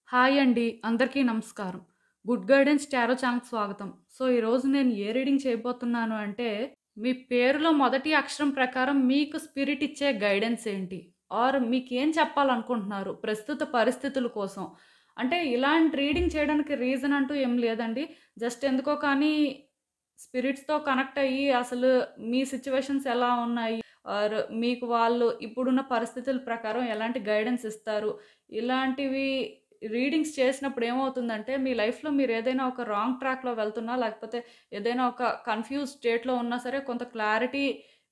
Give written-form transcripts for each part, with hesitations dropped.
Hi అండి. అందరికీ నమస్కారం. గుడ్ గైడెన్స్ టారో ఛానల్‌కి స్వాగతం. సో, ఈరోజు నేను ఏ రీడింగ్ చేయబోతున్నాను అంటే, మీ పేరులో మొదటి అక్షరం ప్రకారం మీకు స్పిరిట్ ఇచ్చే గైడెన్స్ ఏంటి? ఆర్ మీకేం చెప్పాలనుకుంటున్నారు ప్రస్తుత పరిస్థితుల కోసం? అంటే ఇలాంటి రీడింగ్ చేయడానికి రీజన్ అంటూ ఏం లేదండి. జస్ట్ ఎందుకో కానీ స్పిరిట్స్‌తో కనెక్ట్ అయ్యి అసలు మీ సిట్యుయేషన్స్ ఎలా ఉన్నాయి? ఆర్ మీకు వాళ్ళు ఇప్పుడున్న పరిస్థితుల ప్రకారం ఎలాంటి గైడెన్స్ ఇస్తారు? ఇలాంటివి రీడింగ్స్ చేసినప్పుడు ఏమవుతుందంటే, మీ లైఫ్‌లో మీరు ఏదైనా ఒక రాంగ్ ట్రాక్‌లో వెళ్తున్నా, లేకపోతే ఏదైనా ఒక కన్‌ఫ్యూజ్ స్టేట్‌లో ఉన్నా సరే, కొంత క్లారిటీ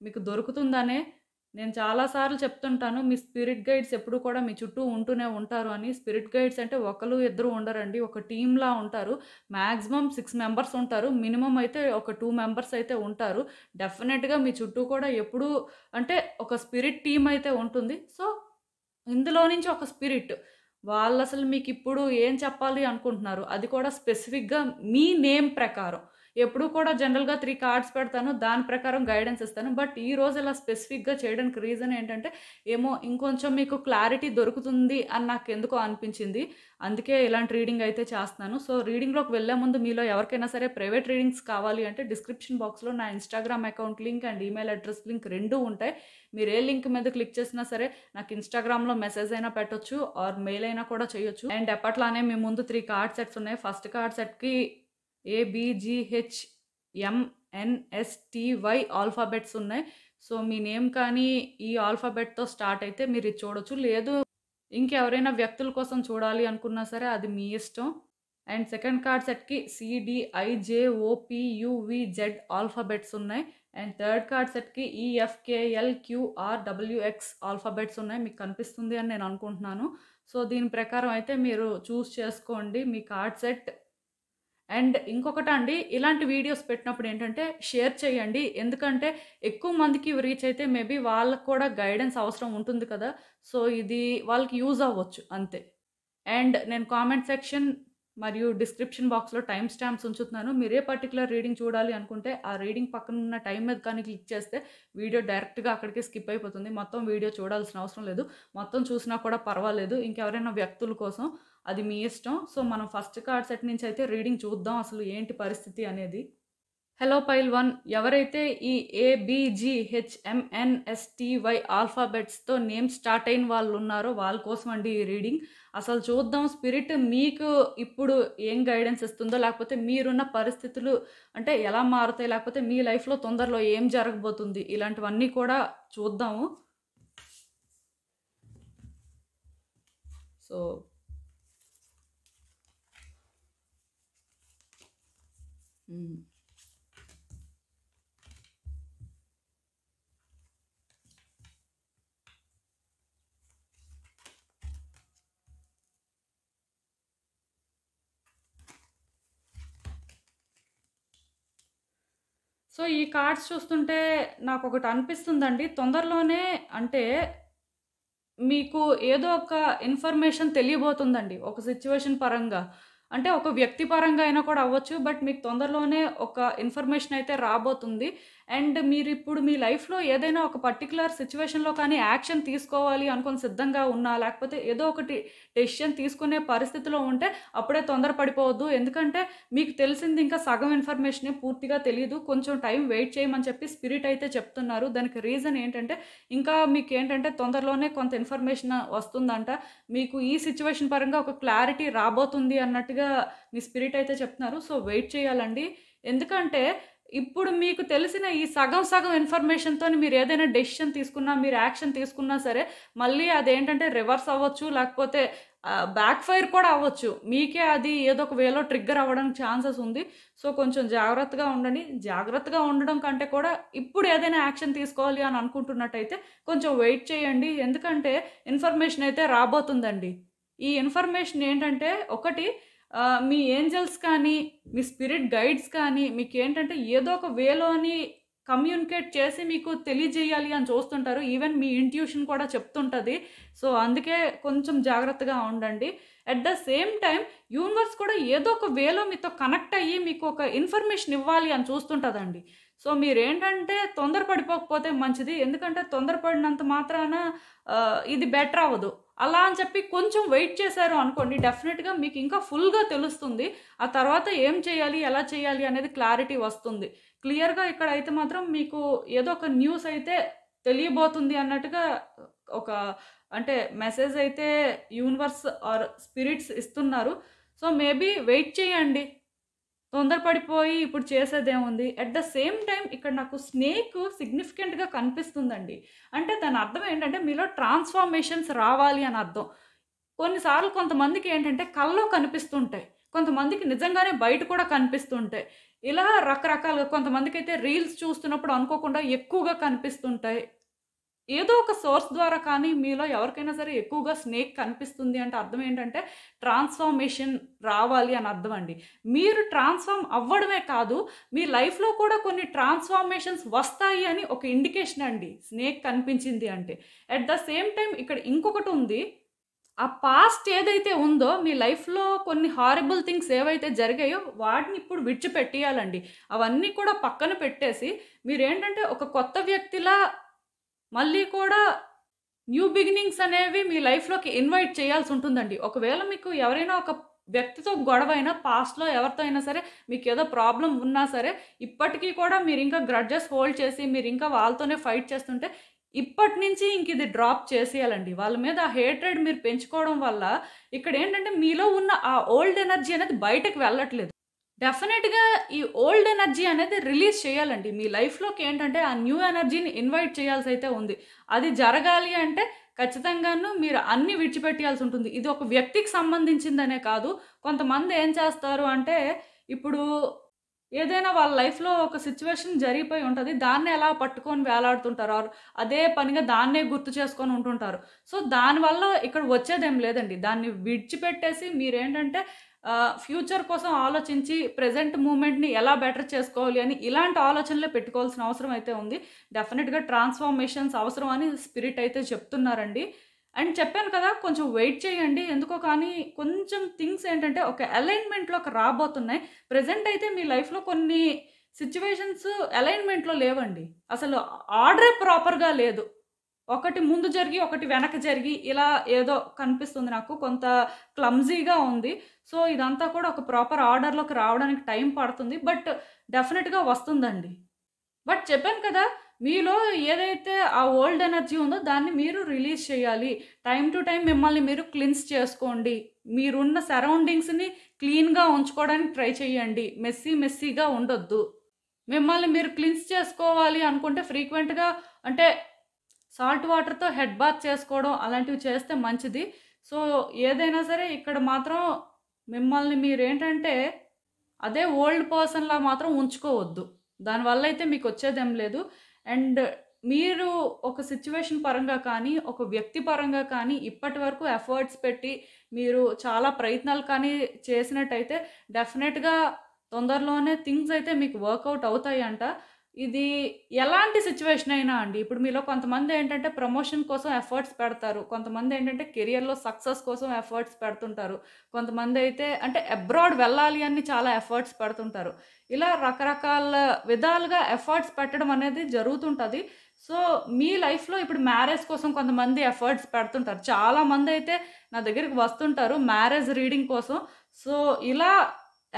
మీకు దొరుకుతుందనే నేను చాలా సార్లు చెప్తుంటాను. మీ స్పిరిట్ గైడ్స్ ఎప్పుడు కూడా మీ చుట్టూ ఉంటూనే ఉంటారు అని. స్పిరిట్ గైడ్స్ అంటే ఒకళ్ళు, ఇద్దరు ఉండరండి. ఒక టీమ్‌లా ఉంటారు. మాక్సిమం 6 మెంబర్స్ ఉంటారు. మినిమమ్ అయితే ఒక 2 మెంబర్స్ అయితే ఉంటారు. డెఫినెట్‌గా మీ చుట్టూ కూడా ఎప్పుడూ అంటే ఒక స్పిరిట్ టీమ్ అయితే ఉంటుంది. సో, ఇందులో నుంచి ఒక స్పిరిట్ వాళ్ళసలు మీకిప్పుడు ఏం చెప్పాలి అనుకుంటున్నారు? అది కూడా స్పెసిఫిక్‌గా మీ నేమ్ ప్రకారం. ఎప్పుడూ కూడా జనరల్‌గా 3 కార్డ్స్ పెడతాను. దాని ప్రకారం గైడెన్స్ ఇస్తాను. బట్ ఈరోజు ఇలా స్పెసిఫిక్‌గా చేయడానికి రీజన్ ఏంటంటే, ఏమో ఇంకొంచెం మీకు క్లారిటీ దొరుకుతుంది అని నాకెందుకో అనిపించింది. అందుకే ఇలాంటి రీడింగ్ అయితే చేస్తున్నాను. సో, రీడింగ్‌లోకి వెళ్ళే ముందు మీలో ఎవరికైనా సరే ప్రైవేట్ రీడింగ్స్ కావాలి అంటే డిస్క్రిప్షన్ బాక్స్‌లో నా Instagram account link and email address link 2 ఉంటాయి. మీరు ఏ లింక్ మీద క్లిక్ చేసినా సరే నాకు ఇన్‌స్టాగ్రామ్‌లో మెసేజ్ అయినా పెట్టొచ్చు ఆర్ మెయిల్ అయినా కూడా చేయొచ్చు. అండ్ ఎప్పట్లానే మీ ముందు 3 కార్డ్ సెట్స్ ఉన్నాయి. ఫస్ట్ కార్డ్ సెట్‌కి ABGHMNSTY ఆల్ఫాబెట్స్ ఉన్నాయి. సో, మీ నేమ్ కానీ ఈ ఆల్ఫాబెట్‌తో స్టార్ట్ అయితే మీరు ఇది చూడొచ్చు. లేదు ఇంకెవరైనా వ్యక్తుల కోసం చూడాలి అనుకున్నా సరే అది మీ ఇష్టం. అండ్ సెకండ్ కార్డ్ సెట్‌కి CDIJOPUVZ ఆల్ఫాబెట్స్ ఉన్నాయి. అండ్ థర్డ్ కార్డ్ సెట్‌కి EFKLQRWX ఆల్ఫాబెట్స్ ఉన్నాయి. మీకు కనిపిస్తుంది అని నేను అనుకుంటున్నాను. సో, దీని ప్రకారం అయితే మీరు చూజ్ చేసుకోండి మీ కార్డ్ సెట్. అండ్ ఇంకొకటండి, ఇలాంటి వీడియోస్ పెట్టినప్పుడు ఏంటంటే షేర్ చేయండి. ఎందుకంటే ఎక్కువ మందికి ఇవి రీచ్ అయితే మేబీ వాళ్ళకి కూడా గైడెన్స్ అవసరం ఉంటుంది కదా! సో, ఇది వాళ్ళకి యూజ్ అవ్వచ్చు అంతే. అండ్ నేను కామెంట్ సెక్షన్ మరియు డిస్క్రిప్షన్ బాక్స్‌లో టైమ్ స్టాంప్స్ ఉంచుతున్నాను. మీరు ఏ పర్టిక్యులర్ రీడింగ్ చూడాలి అనుకుంటే, ఆ రీడింగ్ పక్కనున్న టైమ్ మీద కానీ క్లిక్ చేస్తే వీడియో డైరెక్ట్‌గా అక్కడికే స్కిప్ అయిపోతుంది. మొత్తం వీడియో చూడాల్సిన అవసరం లేదు. మొత్తం చూసినా కూడా పర్వాలేదు. ఇంకెవరైనా వ్యక్తుల కోసం అది మీ ఇష్టం. సో, మనం ఫస్ట్ కార్డ్ సెట్ నుంచి అయితే రీడింగ్ చూద్దాం అసలు ఏంటి పరిస్థితి అనేది. హలో పైల్ 1 ఎవరైతే ఈ ABGHMNSTY ఆల్ఫాబెట్స్‌తో నేమ్ స్టార్ట్ అయిన వాళ్ళున్నారో వాళ్ళ కోసం అండి ఈ రీడింగ్. అసలు చూద్దాం స్పిరిట్ మీకు ఇప్పుడు ఏం గైడెన్స్ ఇస్తుందో, లేకపోతే మీరున్న పరిస్థితులు అంటే ఎలా మారుతాయి, లేకపోతే మీ లైఫ్‌లో తొందరలో ఏం జరగబోతుంది, ఇలాంటివన్నీ కూడా చూద్దాము. సో హ్మ్. సో, ఈ కార్డ్స్ చూస్తుంటే నాకొకటి అనిపిస్తుందండి. తొందరలోనే అంటే మీకు ఏదో ఒక ఇన్ఫర్మేషన్ తెలియబోతుందండి. ఒక సిట్యుయేషన్ పరంగా. అంటే ఒక వ్యక్తి పరంగా అయినా కూడా అవ్వచ్చు. బట్ మీకు తొందరలోనే ఒక ఇన్ఫర్మేషన్ అయితే రాబోతుంది. అండ్ మీరిప్పుడు మీ లైఫ్‌లో ఏదైనా ఒక పర్టిక్యులర్ సిట్యుయేషన్‌లో కానీ యాక్షన్ తీసుకోవాలి అనుకోని సిద్ధంగా ఉన్నా, లేకపోతే ఏదో ఒకటి డెసిషన్ తీసుకునే పరిస్థితిలో ఉంటే అప్పుడే తొందరపడిపోవద్దు. ఎందుకంటే మీకు తెలిసింది ఇంకా సగం ఇన్ఫర్మేషనే పూర్తిగా తెలీదు. కొంచెం టైం వెయిట్ చేయమని చెప్పి స్పిరిట్ అయితే చెప్తున్నారు. దానికి రీజన్ ఏంటంటే ఇంకా మీకేంటంటే తొందరలోనే కొంత ఇన్ఫర్మేషన్ వస్తుందంట. మీకు ఈ సిట్యుయేషన్ పరంగా ఒక క్లారిటీ రాబోతుంది అన్నట్టుగా మీ స్పిరిట్ అయితే చెప్తున్నారు. సో, వెయిట్ చేయాలండి. ఎందుకంటే ఇప్పుడు మీకు తెలిసిన ఈ సగం సగం ఇన్ఫర్మేషన్‌తోని మీరు ఏదైనా డెసిషన్ తీసుకున్నా, మీరు యాక్షన్ తీసుకున్నా సరే మళ్ళీ అదేంటంటే రివర్స్ అవ్వచ్చు. లేకపోతే బ్యాక్ ఫైర్ కూడా అవ్వచ్చు. మీకే అది ఏదో ఒక వేలో ట్రిగ్గర్ అవ్వడానికి ఛాన్సెస్ ఉంది. సో, కొంచెం జాగ్రత్తగా ఉండండి. జాగ్రత్తగా ఉండడం కంటే కూడా ఇప్పుడు ఏదైనా యాక్షన్ తీసుకోవాలి అని అనుకుంటున్నట్టయితే కొంచెం వెయిట్ చేయండి. ఎందుకంటే ఇన్ఫర్మేషన్ అయితే రాబోతుందండి. ఈ ఇన్ఫర్మేషన్ ఏంటంటే ఒకటి మీ ఏంజెల్స్ కానీ, మీ స్పిరిట్ గైడ్స్ కానీ మీకేంటంటే ఏదో ఒక వేలోని కమ్యూనికేట్ చేసి మీకు తెలియజేయాలి అని చూస్తుంటారు. ఈవెన్ మీ ఇంట్యూషన్ కూడా చెప్తుంటది. సో, అందుకే కొంచెం జాగ్రత్తగా ఉండండి. At the same time universe కూడా ఏదో ఒక వేలో మీతో కనెక్ట్ అయ్యి మీకు ఒక ఇన్ఫర్మేషన్ ఇవ్వాలి అని చూస్తుంటదండి. సో, మీరేంటంటే తొందర పడిపోకపోతే మంచిది. ఎందుకంటే తొందరపడినంత మాత్రాన ఇది బెటర్ అవ్వదు. అలా అని చెప్పి కొంచెం వెయిట్ చేశారు అనుకోండి, డెఫినెట్గా మీకు ఇంకా ఫుల్గా తెలుస్తుంది. ఆ తర్వాత ఏం చేయాలి, ఎలా చేయాలి అనేది క్లారిటీ వస్తుంది. క్లియర్గా ఇక్కడ అయితే మాత్రం మీకు ఏదో ఒక న్యూస్ అయితే తెలియబోతుంది అన్నట్టుగా ఒక అంటే మెసేజ్ అయితే యూనివర్స్ ఆర్ స్పిరిట్స్ ఇస్తున్నారు. సో మేబీ వెయిట్ చేయండి, తొందరపడిపోయి ఇప్పుడు చేసేదేముంది. అట్ ద సేమ్ టైం ఇక్కడ నాకు స్నేక్ సిగ్నిఫికెంట్గా కనిపిస్తుందండి. అంటే దాని అర్థం ఏంటంటే మీలో ట్రాన్స్ఫార్మేషన్స్ రావాలి అని అర్థం. కొన్నిసార్లు కొంతమందికి ఏంటంటే కల్లో కనిపిస్తుంటాయి, కొంతమందికి నిజంగానే బయట కూడా కనిపిస్తుంటాయి. ఇలా రకరకాలుగా కొంతమందికి అయితే రీల్స్ చూస్తున్నప్పుడు అనుకోకుండా ఎక్కువగా కనిపిస్తుంటాయి. ఏదో ఒక సోర్స్ ద్వారా కానీ మీలో ఎవరికైనా సరే ఎక్కువగా స్నేక్ కనిపిస్తుంది అంటే అర్థం ఏంటంటే ట్రాన్స్ఫార్మేషన్ రావాలి అని అర్థం అండి. మీరు ట్రాన్స్ఫార్మ్ అవ్వడమే కాదు, మీ లైఫ్లో కూడా కొన్ని ట్రాన్స్ఫార్మేషన్స్ వస్తాయి అని ఒక ఇండికేషన్ అండి స్నేక్ కనిపించింది అంటే. అట్ ద సేమ్ టైం ఇక్కడ ఇంకొకటి ఉంది. ఆ పాస్ట్ ఏదైతే ఉందో మీ లైఫ్లో కొన్ని హారబుల్ థింగ్స్ ఏవైతే జరిగాయో వాటిని ఇప్పుడు విడిచిపెట్టేయాలండి. అవన్నీ కూడా పక్కన పెట్టేసి మీరేంటంటే ఒక కొత్త వ్యక్తిలా మళ్ళీ కూడా న్యూ బిగినింగ్స్ అనేవి మీ లైఫ్లోకి ఇన్వైట్ చేయాల్సి ఉంటుందండి. ఒకవేళ మీకు ఎవరైనా ఒక వ్యక్తితో గొడవ అయినా, పాస్ట్లో ఎవరితో అయినా సరే మీకు ఏదో ప్రాబ్లం ఉన్నా సరే, ఇప్పటికీ కూడా మీరు ఇంకా గ్రడ్జెస్ హోల్డ్ చేసి మీరు ఇంకా వాళ్ళతోనే ఫైట్ చేస్తుంటే ఇప్పటి నుంచి ఇంక ఇది డ్రాప్ చేసేయాలండి. వాళ్ళ మీద ఆ హేట్రెడ్ మీరు పెంచుకోవడం వల్ల ఇక్కడ ఏంటంటే మీలో ఉన్న ఆ ఓల్డ్ ఎనర్జీ అనేది బయటకు వెళ్ళట్లేదు. డెఫినెట్గా ఈ ఓల్డ్ ఎనర్జీ అనేది రిలీజ్ చేయాలండి. మీ లైఫ్లోకి ఏంటంటే ఆ న్యూ ఎనర్జీని ఇన్వైట్ చేయాల్సి అయితే ఉంది. అది జరగాలి అంటే ఖచ్చితంగాను మీరు అన్నీ విడిచిపెట్టేయాల్సి ఉంటుంది. ఇది ఒక వ్యక్తికి సంబంధించిందనే కాదు. కొంతమంది ఏం చేస్తారు అంటే ఇప్పుడు ఏదైనా వాళ్ళ లైఫ్లో ఒక సిచ్యువేషన్ జరిగిపోయి ఉంటుంది, దాన్ని ఎలా పట్టుకొని వేలాడుతుంటారు, ఆర్ అదే పనిగా దాన్నే గుర్తు చేసుకొని ఉంటుంటారు. సో దానివల్ల ఇక్కడ వచ్చేదేం లేదండి. దాన్ని విడిచిపెట్టేసి మీరేంటంటే ఫ్యూచర్ కోసం ఆలోచించి ప్రెజెంట్ మూమెంట్ని ఎలా బెటర్ చేసుకోవాలి అని ఇలాంటి ఆలోచనలే పెట్టుకోవాల్సిన అవసరం అయితే ఉంది. డెఫినెట్గా ట్రాన్స్ఫార్మేషన్స్ అవసరం అని స్పిరిట్ అయితే చెప్తున్నారండి. అండ్ చెప్పాను కదా, కొంచెం వెయిట్ చేయండి. ఎందుకో కానీ కొంచెం థింగ్స్ ఏంటంటే ఒక అలైన్మెంట్లోకి రాబోతున్నాయి. ప్రెజెంట్ అయితే మీ లైఫ్లో కొన్ని సిచ్యువేషన్స్ అలైన్మెంట్లో లేవండి. అసలు ఆర్డరే ప్రాపర్గా లేదు. ఒకటి ముందు జరిగి ఒకటి వెనక జరిగి ఇలా ఏదో కనిపిస్తుంది నాకు. కొంత క్లమ్జీగా ఉంది. సో ఇదంతా కూడా ఒక ప్రాపర్ ఆర్డర్లోకి రావడానికి టైం పడుతుంది. బట్ డెఫినెట్గా వస్తుందండి. బట్ చెప్పాను కదా, మీలో ఏదైతే ఆ ఓల్డ్ ఎనర్జీ ఉందో దాన్ని మీరు రిలీజ్ చేయాలి. టైం టు టైం మిమ్మల్ని మీరు క్లిన్స్ చేసుకోండి. మీరున్న సరౌండింగ్స్ని క్లీన్గా ఉంచుకోవడానికి ట్రై చేయండి. మెస్సీగా ఉండొద్దు. మిమ్మల్ని మీరు క్లిన్స్ చేసుకోవాలి అనుకుంటే ఫ్రీక్వెంట్గా అంటే సాల్ట్ వాటర్తో హెడ్ బాత్ చేసుకోవడం అలాంటివి చేస్తే మంచిది. సో ఏదైనా సరే ఇక్కడ మాత్రం మిమ్మల్ని మీరేంటంటే అదే ఓల్డ్ పర్సన్లా మాత్రం ఉంచుకోవద్దు. దానివల్ల అయితే మీకు వచ్చేదేం లేదు. అండ్ మీరు ఒక సిచ్యువేషన్ పరంగా కానీ ఒక వ్యక్తి పరంగా కానీ ఇప్పటి వరకు ఎఫర్ట్స్ పెట్టి మీరు చాలా ప్రయత్నాలు కానీ చేసినట్టయితే డెఫినెట్గా తొందరలోనే థింగ్స్ అయితే మీకు వర్కౌట్ అవుతాయి అంట. ఇది ఎలాంటి సిచ్యువేషన్ అయినా అండి. ఇప్పుడు మీలో కొంతమంది ఏంటంటే ప్రమోషన్ కోసం ఎఫర్ట్స్ పెడతారు, కొంతమంది ఏంటంటే కెరియర్లో సక్సెస్ కోసం ఎఫర్ట్స్ పెడుతుంటారు, కొంతమంది అయితే అంటే అబ్రాడ్ వెళ్ళాలి అని చాలా ఎఫర్ట్స్ పెడుతుంటారు. ఇలా రకరకాల విధాలుగా ఎఫర్ట్స్ పెట్టడం అనేది జరుగుతుంటుంది. సో మీ లైఫ్లో ఇప్పుడు మ్యారేజ్ కోసం కొంతమంది ఎఫర్ట్స్ పెడుతుంటారు, చాలామంది అయితే నా దగ్గరికి వస్తుంటారు మ్యారేజ్ రీడింగ్ కోసం. సో ఇలా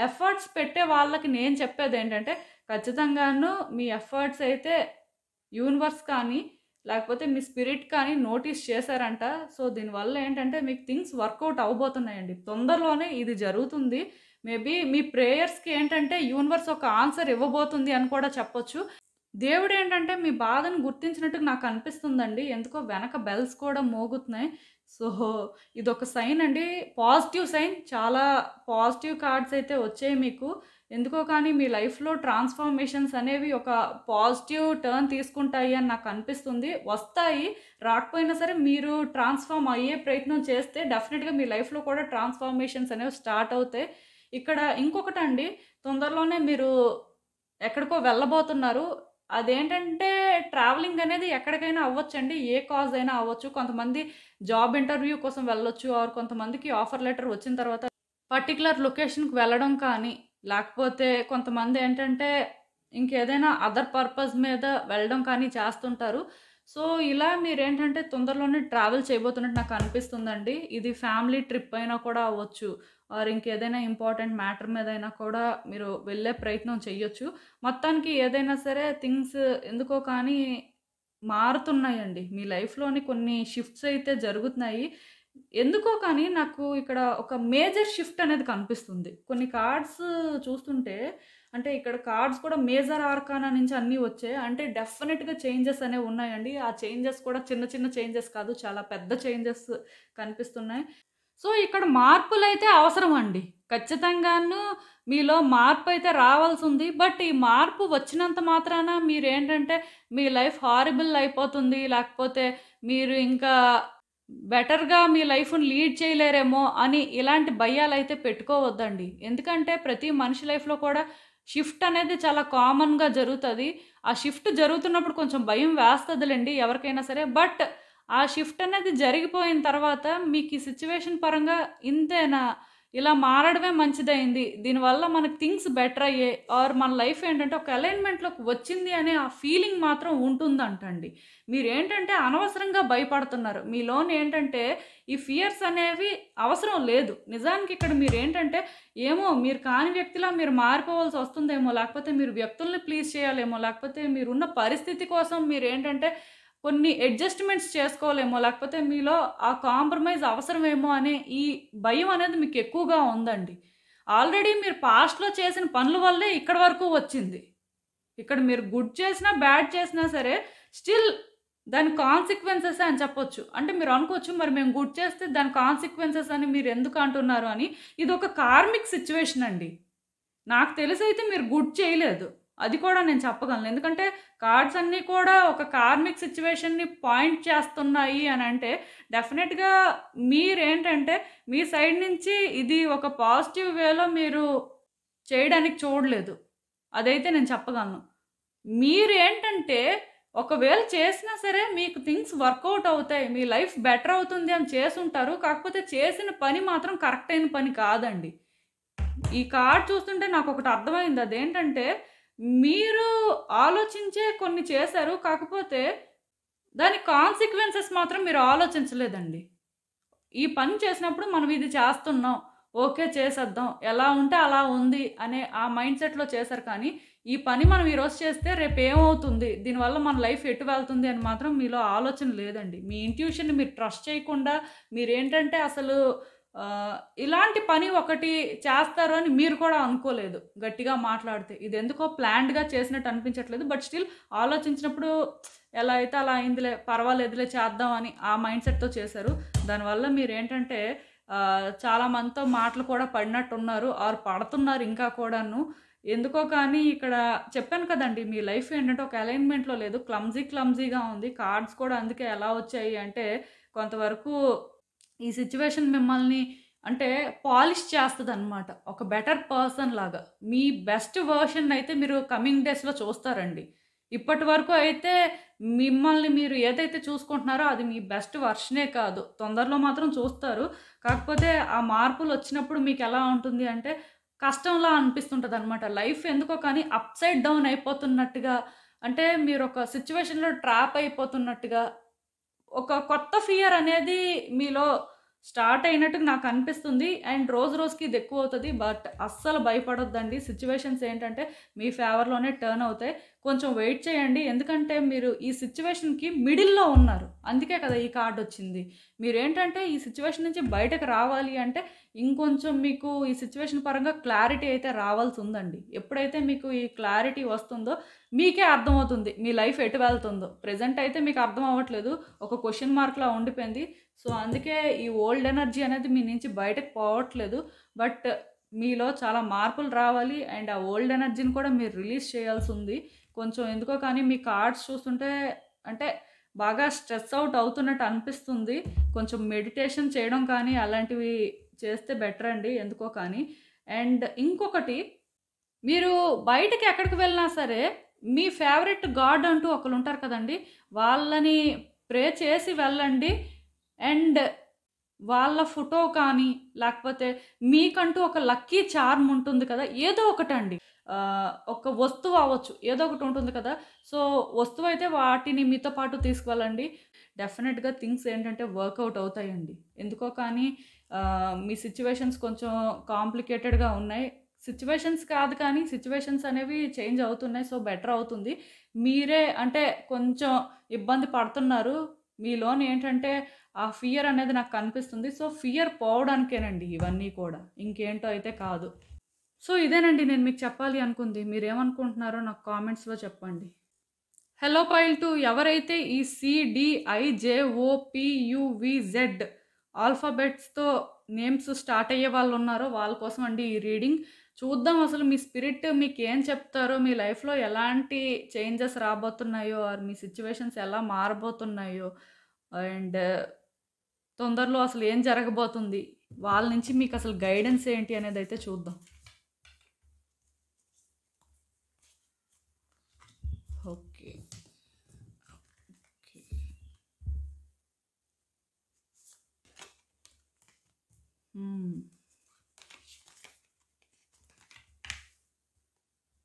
ఎఫర్ట్స్ పెట్టే వాళ్ళకి నేను చెప్పేది ఏంటంటే ఖచ్చితంగాను మీ ఎఫర్ట్స్ అయితే యూనివర్స్ కానీ లేకపోతే మీ స్పిరిట్ కానీ నోటీస్ చేశారంట. సో దీనివల్ల ఏంటంటే మీకు థింగ్స్ వర్కౌట్ అవ్వబోతున్నాయండి. తొందరలోనే ఇది జరుగుతుంది. మేబీ మీ ప్రేయర్స్కి ఏంటంటే యూనివర్స్ ఒక ఆన్సర్ ఇవ్వబోతుంది అని కూడా చెప్పొచ్చు. దేవుడు ఏంటంటే మీ బాధను గుర్తించినట్టు నాకు అనిపిస్తుందండి. ఎందుకో వెనక బెల్స్ కూడా మోగుతున్నాయి. సో ఇదొక సైన్ అండి, పాజిటివ్ సైన్. చాలా పాజిటివ్ కార్డ్స్ అయితే వచ్చాయి మీకు. ఎందుకో కానీ మీ లైఫ్లో ట్రాన్స్ఫార్మేషన్స్ అనేవి ఒక పాజిటివ్ టర్న్ తీసుకుంటాయి అని నాకు అనిపిస్తుంది. వస్తాయి, రాకపోయినా సరే మీరు ట్రాన్స్ఫార్మ్ అయ్యే ప్రయత్నం చేస్తే డెఫినెట్గా మీ లైఫ్లో కూడా ట్రాన్స్ఫార్మేషన్స్ అనేవి స్టార్ట్ అవుతాయి. ఇక్కడ ఇంకొకటి అండి, తొందరలోనే మీరు ఎక్కడికో వెళ్ళబోతున్నారు. అదేంటంటే ట్రావెలింగ్ అనేది ఎక్కడికైనా అవ్వచ్చండి, ఏ కాజ్ అయినా అవ్వచ్చు. కొంతమంది జాబ్ ఇంటర్వ్యూ కోసం వెళ్ళొచ్చు, ఆర్ కొంతమందికి ఆఫర్ లెటర్ వచ్చిన తర్వాత పర్టికులర్ లొకేషన్కి వెళ్ళడం కానీ, లేకపోతే కొంతమంది ఏంటంటే ఇంకేదైనా అదర్ పర్పస్ మీద వెళ్ళడం కానీ చేస్తుంటారు. సో, ఇలా మీరేంటంటే తొందరలోనే ట్రావెల్ చేయబోతున్నట్టు నాకు అనిపిస్తుందండి. ఇది ఫ్యామిలీ ట్రిప్ అయినా కూడా అవ్వచ్చు. ఆర్ ఇంకేదైనా ఇంపార్టెంట్ మ్యాటర్ మీదైనా కూడా మీరు వెళ్ళే ప్రయత్నం చెయ్యొచ్చు. మొత్తానికి ఏదైనా సరే థింగ్స్ ఎందుకో కానీ మారుతున్నాయండి. మీ లైఫ్‌లోని కొన్ని షిఫ్ట్స్ అయితే జరుగుతున్నాయి. ఎందుకో కానీ నాకు ఇక్కడ ఒక మేజర్ షిఫ్ట్ అనేది కనిపిస్తుంది. కొన్ని కార్డ్స్ చూస్తుంటే అంటే ఇక్కడ కార్డ్స్ కూడా మేజర్ ఆర్కానా నుంచి అన్నీ వచ్చాయి. అంటే డెఫినిట్‌గా చేంజెస్ అనేవి ఉన్నాయండి. ఆ చేంజెస్ కూడా చిన్న చిన్న చేంజెస్ కాదు. చాలా పెద్ద చేంజెస్ కనిపిస్తున్నాయి. సో, ఇక్కడ మార్పులైతే అవసరమండి. ఖచ్చితంగాను మీలో మార్పయితే రావాల్సుంది. బట్ ఈ మార్పు వచ్చినంత మాత్రాన మీరేంటంటే మీ లైఫ్ హారిబుల్ అయిపోతుంది. లేకపోతే మీరు ఇంకా బెటర్‌గా మీ లైఫ్‌ని లీడ్ చేయలేరేమో అని ఇలాంటి భయాలైతే పెట్టుకోవద్దండి. ఎందుకంటే ప్రతి మనిషి లైఫ్‌లో కూడా షిఫ్ట్ అనేది చాలా కామన్‌గా జరుగుతది. ఆ షిఫ్ట్ జరుగుతున్నప్పుడు కొంచెం భయం వేస్తదిలెండి ఎవరికైనా సరే. బట్ ఆ షిఫ్ట్ అనేది జరిగిపోయిన తర్వాత మీకు ఈ సిట్యుయేషన్ పరంగా ఇంతేనా? ఇలా మారడమే మంచిదయింది. దీనివల్ల మనకు థింగ్స్ బెటర్ అయ్యాయి. ఆర్ మన లైఫ్ ఏంటంటే ఒక అలైన్‌మెంట్‌లోకి వచ్చింది అనే ఆ ఫీలింగ్ మాత్రం ఉంటుందంటండి. మీరేంటంటే అనవసరంగా భయపడుతున్నారు. మీలోని ఏంటంటే ఈ ఫియర్స్ అనేవి అవసరం లేదు. నిజానికి ఇక్కడ మీరేంటంటే ఏమో మీరు కాని వ్యక్తిలా మీరు మారిపోవాల్సి వస్తుందేమో, లేకపోతే మీరు వ్యక్తుల్ని ప్లీజ్ చేయాలేమో, లేకపోతే మీరున్న పరిస్థితి కోసం మీరేంటంటే కొన్ని అడ్జస్ట్‌మెంట్స్ చేసుకోవాలేమో, లేకపోతే మీలో ఆ కాంప్రమైజ్ అవసరమేమో అనే ఈ భయం అనేది మీకు ఎక్కువగా ఉందండి. ఆల్రెడీ మీరు పాస్ట్‌లో చేసిన పనుల వల్లే ఇక్కడి వరకు వచ్చింది. ఇక్కడ మీరు గుడ్ చేసినా, బ్యాడ్ చేసినా సరే స్టిల్ దాని కాన్సిక్వెన్సెసే అని చెప్పొచ్చు. అంటే మీరు అనుకోవచ్చు మరి మేము గుడ్ చేస్తే దాని కాన్సిక్వెన్సెస్ అని మీరు ఎందుకు అంటున్నారు అని. ఇదొక కార్మిక్ సిట్యుయేషన్ అండి. నాకు తెలిసైతే మీరు గుడ్ చేయలేదు. అది కూడా నేను చెప్పగలను. ఎందుకంటే కార్డ్స్ అన్నీ కూడా ఒక కార్మిక్ సిట్యుయేషన్‌ని పాయింట్ చేస్తున్నాయి అనంటే డెఫినిట్‌గా మీరేంటంటే మీ సైడ్ నుంచి ఇది ఒక పాజిటివ్ వేలో మీరు చేయడానికి చూడలేదు. అదైతే నేను చెప్పగలను. మీరేంటంటే ఒకవేళ చేసినా సరే మీకు థింగ్స్ వర్కౌట్ అవుతాయి. మీ లైఫ్ బెటర్ అవుతుంది అని చేసుంటారు. కాకపోతే చేసిన పని మాత్రం కరెక్ట్ అయిన పని కాదండి. ఈ కార్డ్ చూస్తుంటే నాకొకటి అర్థమైంది. అదేంటంటే మీరు ఆలోచించే కొన్ని చేశారు. కాకపోతే దాని కాన్సిక్వెన్సెస్ మాత్రం మీరు ఆలోచించలేదండి. ఈ పని చేసినప్పుడు మనం ఇది చేస్తున్నాం. ఓకే చేసేద్దాం. ఎలా ఉంటే అలా ఉంది అనే ఆ మైండ్ సెట్‌లో చేశారు కానీ, ఈ పని మనం ఈరోజు చేస్తే రేపేమవుతుంది? దీనివల్ల మన లైఫ్ ఎటు వెళ్తుంది అని మాత్రం మీలో ఆలోచన లేదండి. మీ ఇంట్యూషన్‌ని మీరు ట్రస్ట్ చేయకుండా మీరేంటంటే అసలు ఇలాంటి పని ఒకటి చేస్తారు అని మీరు కూడా అనుకోలేదు గట్టిగా మాట్లాడితే. ఇదెందుకో ప్లాన్డ్‌గా చేసినట్టు అనిపించట్లేదు. బట్ స్టిల్ ఆలోచించినప్పుడు ఎలా అయితే అలా అయిందిలే, పర్వాలేదులే చేద్దాం అని ఆ మైండ్ సెట్‌తో చేశారు. దానివల్ల మీరేంటంటే చాలా మందితో మాటలు కూడా పడినట్టున్నారు. ఆర్ పడుతున్నారు ఇంకా కూడాను. ఎందుకో కానీ ఇక్కడ చెప్పాను కదండీ! మీ లైఫ్ ఏంటంటే ఒక అలైన్‌మెంట్‌లో లేదు. క్లమ్జీగా ఉంది. కార్డ్స్ కూడా అందుకే ఎలా వచ్చాయి అంటే కొంతవరకు ఈ సిట్యుయేషన్ మిమ్మల్ని అంటే పాలిష్ చేస్తదనమాట. ఒక బెటర్ పర్సన్ లాగా. మీ బెస్ట్ వెర్షన్ అయితే మీరు కమింగ్ డేస్‌లో చూస్తారండి. ఇప్పటి వరకు అయితే మిమ్మల్ని మీరు ఏదైతే చూసుకుంటున్నారో అది మీ బెస్ట్ వర్షనే కాదు. తొందరలో మాత్రం చూస్తారు. కాకపోతే ఆ మార్పులొచ్చినప్పుడు మీకెలా ఉంటుంది అంటే కష్టంలా అనిపిస్తుంటదనమాట. లైఫ్ ఎందుకో కానీ అప్‌సైడ్ డౌన్ అయిపోతున్నట్టుగా అంటే మీరొక సిట్యుయేషన్‌లో ట్రాప్ అయిపోతున్నట్టుగా ఒక కొత్త ఫియర్ అనేది మీలో స్టార్ట్ అయినట్టు నాకు అనిపిస్తుంది. అండ్ రోజు రోజుకి ఇది ఎక్కువవుతది. బట్ అస్సలు భయపడొద్దండి. సిట్యుయేషన్స్ ఏంటంటే మీ ఫేవర్‌లోనే టర్న్ అవుతాయి. కొంచెం వెయిట్ చేయండి. ఎందుకంటే మీరు ఈ సిట్యుయేషన్‌కి మిడిల్‌లో ఉన్నారు. అందుకే కదా ఈ కార్డ్ వచ్చింది. మీరేంటంటే ఈ సిట్యుయేషన్ నుంచి బయటకు రావాలి అంటే ఇంకొంచెం మీకు ఈ సిట్యుయేషన్ పరంగా క్లారిటీ అయితే రావాల్సి ఉందండి. ఎప్పుడైతే మీకు ఈ క్లారిటీ వస్తుందో మీకే అర్థమవుతుంది మీ లైఫ్ ఎటు వెళ్తుందో. ప్రెజెంట్ అయితే మీకు అర్థం అవ్వట్లేదు. ఒక క్వెషన్ మార్క్‌లా ఉండిపోయింది. సో, అందుకే ఈ ఓల్డ్ ఎనర్జీ అనేది మీ నుంచి బయటకు పోవట్లేదు. బట్ మీలో చాలా మార్పులు రావాలి. అండ్ ఆ ఓల్డ్ ఎనర్జీని కూడా మీరు రిలీజ్ చేయాల్సుంది. కొంచెం ఎందుకో కానీ మీ కార్డ్స్ చూస్తుంటే అంటే బాగా స్ట్రెస్ అవుట్ అవుతున్నట్టు అనిపిస్తుంది. కొంచెం మెడిటేషన్ చేయడం కానీ అలాంటివి చేస్తే బెటర్ అండి ఎందుకో కానీ. అండ్ ఇంకొకటి మీరు బయటకి ఎక్కడికి వెళ్ళినా సరే మీ ఫేవరెట్ గాడ్ అంటూ ఒకళ్ళుంటారు కదండీ! వాళ్ళని ప్రే చేసి వెళ్ళండి. అండ్ వాళ్ళ ఫోటో కానీ లేకపోతే మీకంటూ ఒక లక్కీ చార్మ్ ఉంటుంది కదా! ఏదో ఒకటండి. ఒక వస్తువు అవ్వచ్చు, ఏదో ఒకటి ఉంటుంది కదా! సో, వస్తువు అయితే వాటిని మీతో పాటు తీసుకువెళ్ళండి. డెఫినెట్‌గా థింగ్స్ ఏంటంటే వర్కౌట్ అవుతాయండి. ఎందుకో కానీ మీ సిట్యుయేషన్స్ కొంచెం కాంప్లికేటెడ్‌గా ఉన్నాయి. సిట్యుయేషన్స్ కాదు కానీ సిట్యుయేషన్స్ అనేవి చేంజ్ అవుతున్నాయి. సో, బెటర్ అవుతుంది. మీరే అంటే కొంచెం ఇబ్బంది పడుతున్నారు. మీలోని ఏంటంటే ఆ ఫియర్ అనేది నాకు కనిపిస్తుంది. సో, ఫియర్ పోవడానికేనండి ఇవన్నీ కూడా. ఇంకేంటో అయితే కాదు. సో, ఇదేనండి నేను మీకు చెప్పాలి అనుకుంది. మీరేమనుకుంటున్నారో నాకు కామెంట్స్‌లో చెప్పండి. హలో పైల్ 2 ఎవరైతే ఈ CDIJOPUVZ ఆల్ఫాబెట్స్‌తో నేమ్స్ స్టార్ట్ అయ్యే వాళ్ళున్నారో వాళ్ళ కోసం అండి ఈ రీడింగ్. చూద్దాం అసలు మీ స్పిరిట్ మీకేం చెప్తారో, మీ లైఫ్‌లో ఎలాంటి చేంజెస్ రాబోతున్నాయో, ఆర్ మీ సిట్యుయేషన్స్ ఎలా మారబోతున్నాయో, అండ్ తొందరలో అసలు ఏం జరగబోతుంది, వాళ్ళ నుంచి మీకు అసలు గైడెన్స్ ఏంటి అనేదైతే చూద్దాం. ఓకే.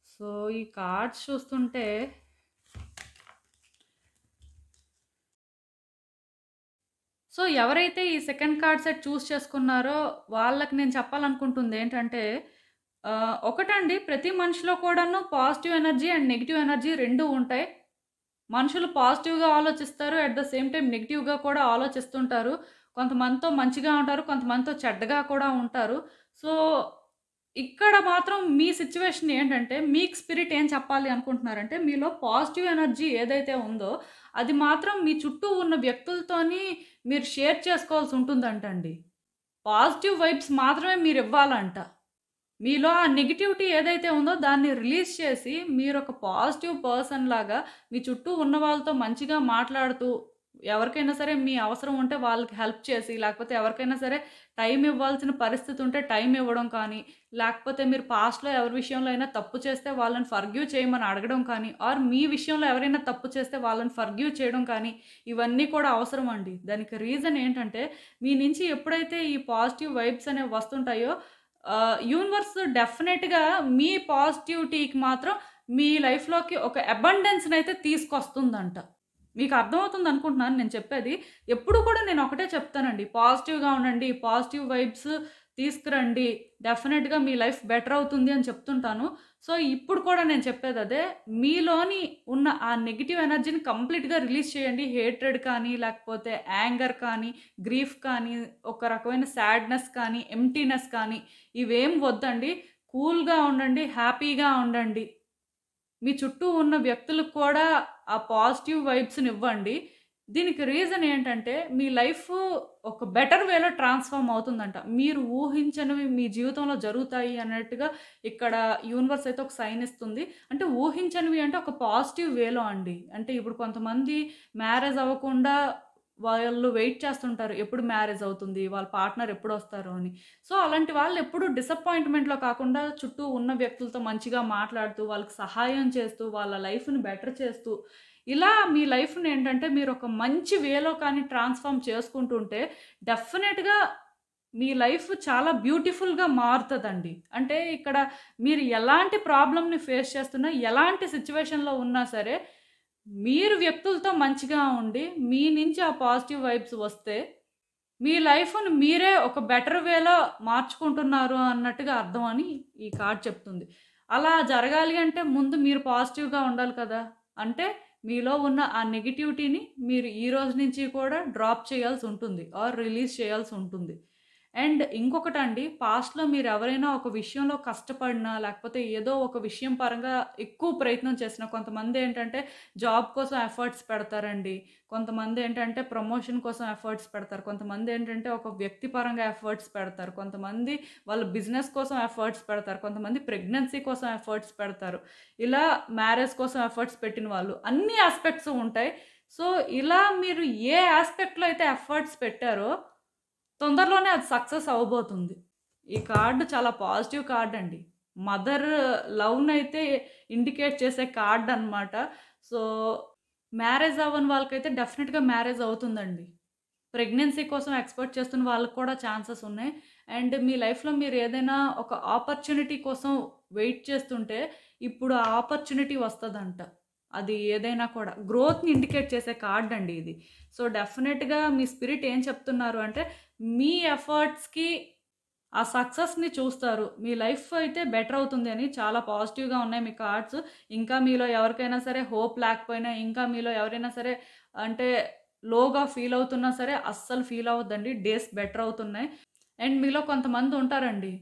సో, ఈ కార్డ్స్ చూస్తుంటే ఎవరైతే ఈ సెకండ్ కార్డ్ సెట్ చూస్ చేసుకున్నారో వాళ్ళకి నేను చెప్పాలనుకుంటుంది ఏంటంటే ఒకటండి, ప్రతి మనిషిలో కూడాను positive energy and negative energy 2 ఉంటాయి. మనుషులు పాజిటివ్‌గా ఆలోచిస్తారు. అట్ ద సేమ్ టైమ్ నెగెటివ్‌గా కూడా ఆలోచిస్తుంటారు. కొంతమందితో మంచిగా ఉంటారు. కొంతమందితో చెడ్డగా కూడా ఉంటారు. సో, ఇక్కడ మాత్రం మీ సిట్యుయేషన్ ఏంటంటే, మీకు స్పిరిట్ ఏం చెప్పాలి అనుకుంటున్నారంటే, మీలో పాజిటివ్ ఎనర్జీ ఏదైతే ఉందో, అది మాత్రం మీ చుట్టూ ఉన్న వ్యక్తులతోని మీరు షేర్ చేసుకోవాల్సి ఉంటుందంటండి. పాజిటివ్ వైబ్స్ మాత్రమే మీరివ్వాలంట. మీలో ఆ నెగటివిటీ ఏదైతే ఉందో దాన్ని రిలీజ్ చేసి మీరొక పాజిటివ్ పర్సన్ లాగా మీ చుట్టూ ఉన్న వాళ్ళతో మంచిగా మాట్లాడుతూ, ఎవరికైనా సరే మీ అవసరం ఉంటే వాళ్ళకి హెల్ప్ చేసి, లేకపోతే ఎవరికైనా సరే టైం ఇవ్వాల్సిన పరిస్థితి ఉంటే టైం ఇవ్వడం కానీ, లేకపోతే మీరు పాస్ట్‌లో ఎవరి విషయంలో అయినా తప్పు చేస్తే వాళ్ళని ఫర్‌గివ్ చేయమని అడగడం కానీ, ఆర్ మీ విషయంలో ఎవరైనా తప్పు చేస్తే వాళ్ళని ఫర్‌గివ్ చేయడం కానీ, ఇవన్నీ కూడా అవసరం అండి. దానికి రీజన్ ఏంటంటే, మీ నుంచి ఎప్పుడైతే ఈ పాజిటివ్ వైబ్స్ అనేవి వస్తుంటాయో యూనివర్స్ డెఫినెట్‌గా మీ పాజిటివిటీకి మాత్రం మీ లైఫ్‌లోకి ఒక అబండెన్స్‌నైతే తీసుకొస్తుందంట. మీకు అర్థమవుతుంది అనుకుంటున్నాను నేను చెప్పేది. ఎప్పుడు కూడా నేను ఒకటే చెప్తానండి. పాజిటివ్‌గా ఉండండి. పాజిటివ్ వైబ్స్ తీసుకురండి. డెఫినెట్‌గా మీ లైఫ్ బెటర్ అవుతుంది అని చెప్తుంటాను. సో, ఇప్పుడు కూడా నేను చెప్పేదదే. మీలోని ఉన్న ఆ నెగెటివ్ ఎనర్జీని కంప్లీట్‌గా రిలీజ్ చేయండి. హేట్రెడ్ కానీ, లేకపోతే యాంగర్ కానీ, గ్రీఫ్ కానీ, ఒక రకమైన సాడ్‌నెస్ కానీ, ఎంప్టీనెస్ కానీ ఇవేం వద్దండి. కూల్‌గా ఉండండి. హ్యాపీగా ఉండండి. మీ చుట్టూ ఉన్న వ్యక్తులకు కూడా ఆ పాజిటివ్ వైబ్స్‌ని ఇవ్వండి. దీనికి రీజన్ ఏంటంటే, మీ లైఫ్ ఒక బెటర్ వేలో ట్రాన్స్‌ఫార్మ్ అవుతుందంట. మీరు ఊహించనివి మీ జీవితంలో జరుగుతాయి అన్నట్టుగా ఇక్కడ యూనివర్స్ అయితే ఒక సైన్ ఇస్తుంది. అంటే ఊహించనివి అంటే ఒక పాజిటివ్ వేలో అండి. అంటే ఇప్పుడు కొంతమంది మ్యారేజ్ అవ్వకుండా వాళ్ళు వెయిట్ చేస్తుంటారు. ఎప్పుడు మ్యారేజ్ అవుతుంది? వాళ్ళ పార్ట్నర్ ఎప్పుడొస్తారు అని. సో, అలాంటి వాళ్ళు ఎప్పుడు డిసప్పాయింట్‌మెంట్‌లో కాకుండా చుట్టూ ఉన్న వ్యక్తులతో మంచిగా మాట్లాడుతూ, వాళ్ళకి సహాయం చేస్తూ, వాళ్ళ లైఫ్‌ని బెటర్ చేస్తూ, ఇలా మీ లైఫ్‌ని ఏంటంటే మీరు ఒక మంచి వేలో కానీ ట్రాన్స్‌ఫార్మ్ చేసుకుంటుంటే డెఫినెట్‌గా మీ లైఫ్ చాలా బ్యూటిఫుల్‌గా మారుతదండి. అంటే ఇక్కడ మీరు ఎలాంటి ప్రాబ్లమ్‌ని ఫేస్ చేస్తున్నా, ఎలాంటి సిట్యుయేషన్‌లో ఉన్నా సరే, మీరు వ్యక్తులతో మంచిగా ఉండి, మీ నుంచి ఆ పాజిటివ్ వైబ్స్ వస్తే, మీ లైఫ్‌ని మీరే ఒక బెటర్ వేలో మార్చుకుంటున్నారు అన్నట్టుగా అర్థం అని ఈ కార్డ్ చెప్తుంది. అలా జరగాలి అంటే ముందు మీరు పాజిటివ్‌గా ఉండాలి కదా! అంటే మీలో ఉన్న ఆ నెగటివిటీని మీరు ఈ రోజు నుంచి కూడా డ్రాప్ చేయాల్సి ఉంటుంది. ఆర్ రిలీజ్ చేయాల్సి ఉంటుంది. అండ్ ఇంకొకటండి, పాస్ట్‌లో మీరెవరైనా ఒక విషయంలో కష్టపడినా, లేకపోతే ఏదో ఒక విషయం పరంగా ఎక్కువ ప్రయత్నం చేసినా, కొంతమందేంటంటే జాబ్ కోసం ఎఫర్ట్స్ పెడతారండి. కొంతమందేంటంటే ప్రమోషన్ కోసం ఎఫర్ట్స్ పెడతారు. కొంతమందేంటంటే ఒక వ్యక్తి పరంగా ఎఫర్ట్స్ పెడతారు. కొంతమంది వాళ్ళ బిజినెస్ కోసం ఎఫర్ట్స్ పెడతారు. కొంతమంది ప్రెగ్నెన్సీ కోసం ఎఫర్ట్స్ పెడతారు. ఇలా మ్యారేజ్ కోసం ఎఫర్ట్స్ పెట్టిన వాళ్ళు. అన్ని యాస్పెక్ట్స్ ఉంటాయి. సో, ఇలా మీరు ఏ యాస్పెక్ట్‌లో అయితే ఎఫర్ట్స్ పెట్టారో తొందరలోనే అది సక్సెస్ అవ్వబోతుంది. ఈ కార్డ్ చాలా పాజిటివ్ కార్డ్ అండి. మదర్ లవ్‌నైతే ఇండికేట్ చేసే కార్డ్ అనమాట. సో, మ్యారేజ్ అవ్వని వాళ్ళకైతే డెఫినిట్‌గా మ్యారేజ్ అవుతుందండి. ప్రెగ్నెన్సీ కోసం ఎక్స్‌పెక్ట్ చేస్తున్న వాళ్ళకి కూడా ఛాన్సెస్ ఉన్నాయి. అండ్ మీ లైఫ్‌లో మీరు ఏదైనా ఒక ఆపర్చునిటీ కోసం వెయిట్ చేస్తుంటే, ఇప్పుడు ఆ ఆపర్చునిటీ వస్తదంట. అది ఏదైనా కూడా. గ్రోత్‌ని ఇండికేట్ చేసే కార్డ్ అండి ఇది. సో, డెఫినెట్‌గా మీ స్పిరిట్ ఏం చెప్తున్నారు అంటే, మీ ఎఫర్ట్స్‌కి ఆ సక్సెస్‌ని చూస్తారు. మీ లైఫ్ అయితే బెటర్ అవుతుంది అని చాలా పాజిటివ్‌గా ఉన్నాయి మీ కార్డ్స్. ఇంకా మీలో ఎవరికైనా సరే హోప్ లేకపోయినా, ఇంకా మీలో ఎవరైనా సరే అంటే లోగా ఫీల్ అవుతున్నా సరే అస్సలు ఫీల్ అవ్వద్దండి. డేస్ బెటర్ అవుతున్నాయి. అండ్ మీలో కొంతమంది ఉంటారండి.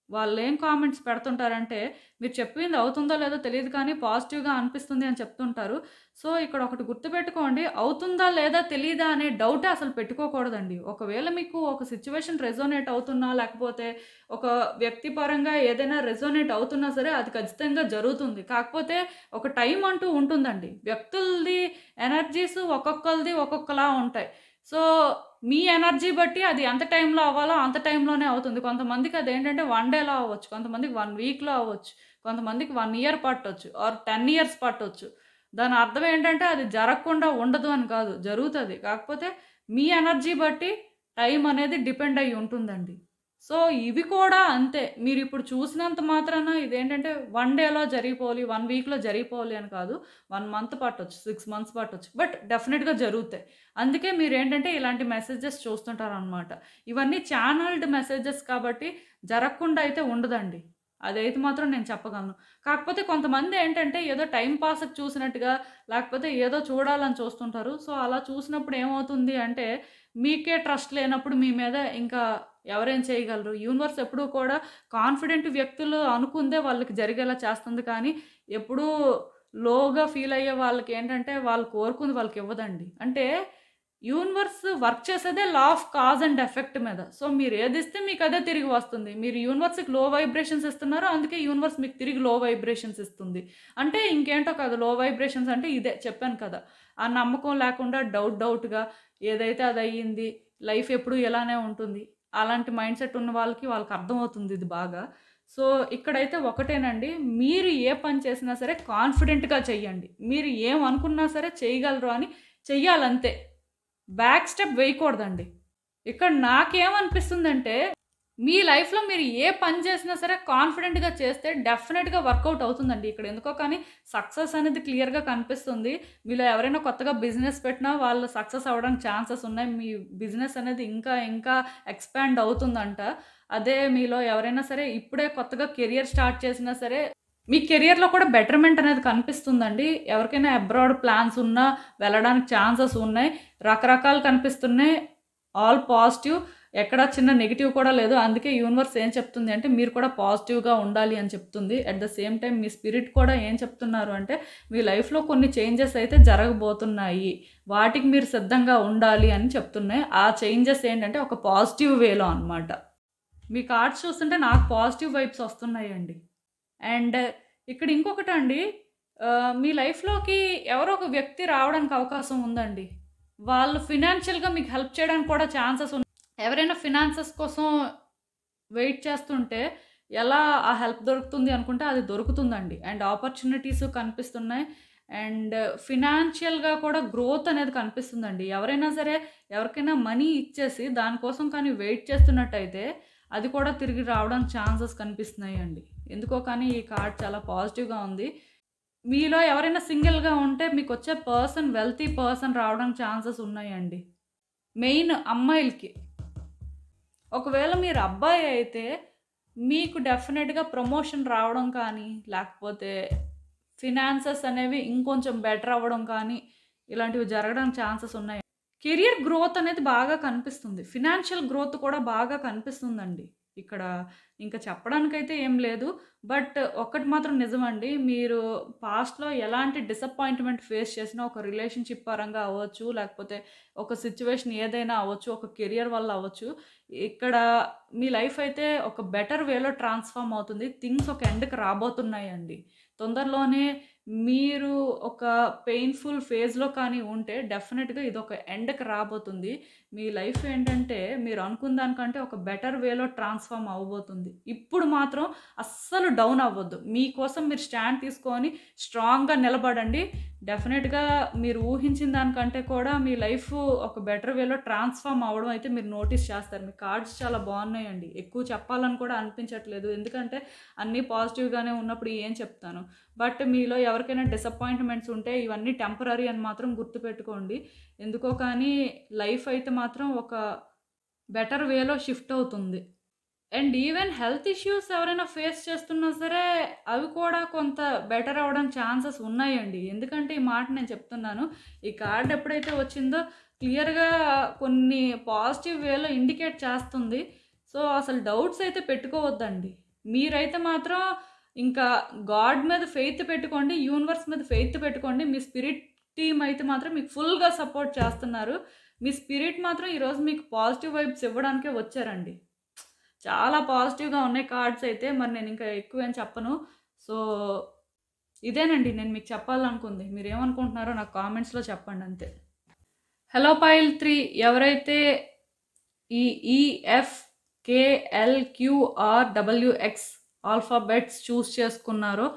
వాళ్ళేం కామెంట్స్ పెడుతుంటారంటే, మీరు చెప్పింది అవుతుందో లేదో తెలీదు కానీ పాజిటివ్‌గా అనిపిస్తుంది అని చెప్తుంటారు. సో, ఇక్కడ ఒకటి గుర్తుపెట్టుకోండి. అవుతుందా లేదా తెలీదా అనే డౌటే అసలు పెట్టుకోకూడదండి. ఒకవేళ మీకు ఒక సిట్యుయేషన్ రెజోనేట్ అవుతున్నా, లేకపోతే ఒక వ్యక్తి పరంగా ఏదైనా రెజోనేట్ అవుతున్నా సరే అది ఖచ్చితంగా జరుగుతుంది. కాకపోతే ఒక టైం అంటూ ఉంటుందండి. వ్యక్తులది ఎనర్జీస్ ఒక్కొక్కళ్ళది ఒక్కొక్కలా ఉంటాయి. సో, మీ ఎనర్జీ బట్టి అది ఎంత టైంలో అవ్వాలో అంత టైంలోనే అవుతుంది. కొంతమందికి అదేంటంటే 1 డేలో అవ్వచ్చు. కొంతమందికి 1 వీక్‌లో అవ్వచ్చు. కొంతమందికి 1 ఇయర్ పట్టొచ్చు. ఆర్ 10 ఇయర్స్ పట్టొచ్చు. దాని అర్థం ఏంటంటే అది జరగకుండా ఉండదు అని కాదు. జరుగుతది. కాకపోతే మీ ఎనర్జీ బట్టి టైం అనేది డిపెండ్ అయ్యి ఉంటుందండి. సో, ఇవి కూడా అంతే. మీరిప్పుడు చూసినంత మాత్రాన ఇదేంటంటే 1 డేలో జరిగిపోవాలి, 1 వీక్‌లో జరిగిపోవాలి అని కాదు. 1 మంత్ పట్టొచ్చు, 6 మంత్స్ పట్టొచ్చు. బట్ డెఫినిట్‌గా జరుగుతాయి. అందుకే మీరేంటంటే ఇలాంటి మెసేజెస్ చూస్తుంటారనమాట. ఇవన్నీ ఛానెల్డ్ మెసేజెస్ కాబట్టి జరగకుండా అయితే ఉండదండి. అదైతే మాత్రం నేను చెప్పగలను. కాకపోతే కొంతమంది ఏంటంటే ఏదో టైమ్ పాస్‌కి చూసినట్టుగా లేకపోతే ఏదో చూడాలని చూస్తుంటారు. సో, అలా చూసినప్పుడు ఏమవుతుంది అంటే మీకే ట్రస్ట్ లేనప్పుడు మీ మీద ఇంకా ఎవరేం చేయగలరు? యూనివర్స్ ఎప్పుడూ కూడా కాన్ఫిడెంట్ వ్యక్తులు అనుకుందే వాళ్ళకి జరిగేలా చేస్తుంది కానీ ఎప్పుడూ లోగా ఫీల్ అయ్యే వాళ్ళకేంటంటే వాళ్ళు కోరుకుంది వాళ్ళకివ్వదండి. అంటే యూనివర్స్ వర్క్ చేసేదే law of cause and effect మీద. సో, మీరేదిస్తే మీకదే తిరిగి వస్తుంది. మీరు యూనివర్స్‌కి లో వైబ్రేషన్స్ ఇస్తున్నారు. అందుకే యూనివర్స్ మీకు తిరిగి లో వైబ్రేషన్స్ ఇస్తుంది. అంటే ఇంకేంటో కాదు లో వైబ్రేషన్స్ అంటే ఇదే చెప్పాను కదా! ఆ నమ్మకం లేకుండా డౌట్‌గా ఏదైతే అదయ్యింది. లైఫ్ ఎప్పుడూ ఇలానే ఉంటుంది. అలాంటి మైండ్ సెట్ ఉన్న వాళ్ళకి అర్థమవుతుంది ఇది బాగా. సో, ఇక్కడైతే ఒకటేనండి. మీరు ఏ పని చేసినా సరే కాన్ఫిడెంట్‌గా చెయ్యండి. మీరు ఏమనుకున్నా సరే చేయగలరు అని చెయ్యాలంతే. Back step వేయకూడదండి. ఇక్కడ నాకేమనిపిస్తుందంటే, మీ లైఫ్‌లో మీరు ఏ పని చేసినా సరే కాన్ఫిడెంట్‌గా చేస్తే డెఫినెట్‌గా వర్కౌట్ అవుతుందండి. ఇక్కడ ఎందుకో కానీ సక్సెస్ అనేది క్లియర్‌గా కనిపిస్తుంది. మీలో ఎవరైనా కొత్తగా బిజినెస్ పెట్టినా వాళ్ళు సక్సెస్ అవ్వడానికి ఛాన్సెస్ ఉన్నాయి. మీ బిజినెస్ అనేది ఇంకా ఎక్స్‌పాండ్ అవుతుందంట. అదే మీలో ఎవరైనా సరే ఇప్పుడే కొత్తగా కెరియర్ స్టార్ట్ చేసినా సరే మీ కెరియర్‌లో కూడా బెటర్‌మెంట్ అనేది కనిపిస్తుందండి. ఎవరికైనా అబ్రాడ్ ప్లాన్స్ ఉన్నా వెళ్ళడానికి ఛాన్సెస్ ఉన్నాయి. రకరకాలు కనిపిస్తున్నాయి. All positive. ఎక్కడ చిన్న నెగెటివ్ కూడా లేదు. అందుకే యూనివర్స్ ఏం చెప్తుంది అంటే మీరు కూడా పాజిటివ్‌గా ఉండాలి అని చెప్తుంది. At the same time me spirit కూడా ఏం చెప్తున్నారు అంటే మీ లైఫ్‌లో కొన్ని చేంజెస్ అయితే జరగబోతున్నాయి. వాటికి మీరు సిద్ధంగా ఉండాలి అని చెప్తున్నాయి. ఆ చేంజెస్ ఏంటంటే ఒక పాజిటివ్ వేలో అన్నమాట. మీ కార్డ్స్ చూస్తుంటే నాకు పాజిటివ్ వైబ్స్ వస్తున్నాయండి. అండ్ ఇక్కడ ఇంకొకటండి మీ లైఫ్‌లోకి ఎవరో ఒక వ్యక్తి రావడానికి అవకాశం ఉందండి. వాళ్ళు ఫినాన్షియల్‌గా మీకు హెల్ప్ చేయడానికి కూడా ఛాన్సెస్ ఉన్నాయి. ఎవరైనా ఫినాన్సెస్ కోసం వెయిట్ చేస్తుంటే ఎలా ఆ హెల్ప్ దొరుకుతుంది అనుకుంటే అది దొరుకుతుందండి. అండ్ ఆపర్చునిటీస్ కనిపిస్తున్నాయి. అండ్ ఫినాన్షియల్‌గా కూడా గ్రోత్ అనేది కనిపిస్తుందండి. ఎవరైనా సరే ఎవరికైనా మనీ ఇచ్చేసి దానికోసం కానీ వెయిట్ చేస్తున్నట్టయితే అది కూడా తిరిగి రావడానికి ఛాన్సెస్ కనిపిస్తున్నాయండి. ఎందుకో కానీ ఈ కార్డ్ చాలా పాజిటివ్‌గా ఉంది. మీలో ఎవరైనా సింగిల్‌గా ఉంటే మీకొచ్చే పర్సన్ వెల్తీ పర్సన్ రావడానికి ఛాన్సెస్ ఉన్నాయండి. మెయిన్ అమ్మాయిలకి. ఒకవేళ మీరు అబ్బాయి అయితే మీకు డెఫినెట్‌గా ప్రమోషన్ రావడం కానీ, లేకపోతే ఫినాన్సెస్ అనేవి ఇంకొంచెం బెటర్ అవ్వడం కానీ, ఇలాంటివి జరగడానికి ఛాన్సెస్ ఉన్నాయి. కెరియర్ గ్రోత్ అనేది బాగా కనిపిస్తుంది. ఫినాన్షియల్ గ్రోత్ కూడా బాగా కనిపిస్తుందండి. ఇక్కడ ఇంకా చెప్పడానికైతే ఏం లేదు. బట్ ఒక్కటి మాత్రం నిజమండి. మీరు పాస్ట్‌లో ఎలాంటి డిసప్పాయింట్‌మెంట్ ఫేస్ చేసినా ఒక రిలేషన్‌షిప్ పరంగా అవ్వచ్చు, లేకపోతే ఒక సిట్యుయేషన్ ఏదైనా అవ్వచ్చు, ఒక కెరియర్ వల్ల అవ్వచ్చు. ఇక్కడ మీ లైఫ్ అయితే ఒక బెటర్ వేలో ట్రాన్స్‌ఫార్మ్ అవుతుంది. థింగ్స్ ఒక ఎండ్‌కి రాబోతున్నాయండి. తొందరలోనే మీరు ఒక పెయిన్‌ఫుల్ ఫేజ్‌లో కానీ ఉంటే డెఫినెట్‌గా ఇదొక ఎండ్‌కి రాబోతుంది. మీ లైఫ్ ఏంటంటే మీరు అనుకున్న దానికంటే ఒక బెటర్ వేలో ట్రాన్స్‌ఫార్మ్ అవ్వబోతుంది. ఉంటుంది. ఇప్పుడు మాత్రం అస్సలు డౌన్ అవ్వద్దు. మీకోసం మీరు స్టాండ్ తీసుకొని స్ట్రాంగ్‌గా నిలబడండి. డెఫినెట్‌గా మీరు ఊహించిన దానికంటే కూడా మీ లైఫ్ ఒక బెటర్ వేలో ట్రాన్స్‌ఫార్మ్ అవ్వడం అయితే మీరు నోటీస్ చేస్తారు. మీ కార్డ్స్ చాలా బాగున్నాయండి. ఎక్కువ చెప్పాలని కూడా అనిపించట్లేదు. ఎందుకంటే అన్నీ పాజిటివ్‌గానే ఉన్నప్పుడు ఏం చెప్తాను. బట్ మీలో ఎవరికైనా డిసప్పాయింట్మెంట్స్ ఉంటే ఇవన్నీ టెంపరరీ అని మాత్రం గుర్తుపెట్టుకోండి. ఎందుకో కానీ లైఫ్ అయితే మాత్రం ఒక బెటర్ వేలో షిఫ్ట్ అవుతుంది. అండ్ ఈవెన్ హెల్త్ ఇష్యూస్ ఎవరైనా ఫేస్ చేస్తున్నా సరే అవి కూడా కొంత బెటర్ అవ్వడం ఛాన్సెస్ ఉన్నాయండి. ఎందుకంటే ఈ మాట నేను చెప్తున్నాను. ఈ కార్డ్ ఎప్పుడైతే వచ్చిందో క్లియర్‌గా కొన్ని పాజిటివ్ వేలో ఇండికేట్ చేస్తుంది. సో అసలు డౌట్స్ అయితే పెట్టుకోవద్దండి. మీరైతే మాత్రం ఇంకా గాడ్ మీద ఫెయిత్ పెట్టుకోండి. యూనివర్స్ మీద ఫెయిత్ పెట్టుకోండి. మీ స్పిరిట్ టీమ్ అయితే మాత్రం మీకు ఫుల్‌గా సపోర్ట్ చేస్తున్నారు. మీ స్పిరిట్ మాత్రం ఈరోజు మీకు పాజిటివ్ వైబ్స్ ఇవ్వడానికే వచ్చారండి. చాలా పాజిటివ్‌గా ఉన్నాయి కార్డ్స్ అయితే. మరి నేను ఇంకా ఎక్కువేం చెప్పను. సో ఇదేనండి నేను మీకు చెప్పాలనుకుంది. మీరేమనుకుంటున్నారో నాకు కామెంట్స్‌లో చెప్పండి అంతే. హలో పైల్ 3 ఎవరైతే ఈ EFKLQRWX ఆల్ఫాబెట్స్ చూస్ చేసుకున్నారో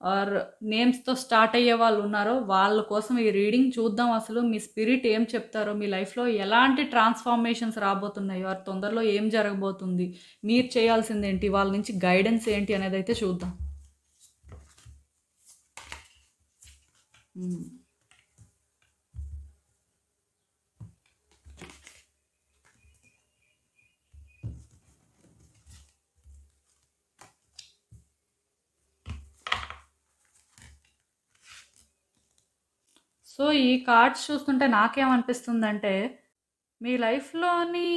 ఆర్ నేమ్స్తో స్టార్ట్ అయ్యే వాళ్ళు ఉన్నారో వాళ్ళ కోసం ఈ రీడింగ్ చూద్దాం. అసలు మీ స్పిరిట్ ఏం చెప్తారో, మీ లైఫ్లో ఎలాంటి ట్రాన్స్ఫార్మేషన్స్ రాబోతున్నాయో, ఆర్ తొందరలో ఏం జరగబోతుంది, మీరు చేయాల్సింది ఏంటి, వాళ్ళ నుంచి గైడెన్స్ ఏంటి అనేది అయితే చూద్దాం. సో ఈ కార్డ్స్ చూస్తుంటే నాకేమనిపిస్తుందంటే మీ లైఫ్‌లోని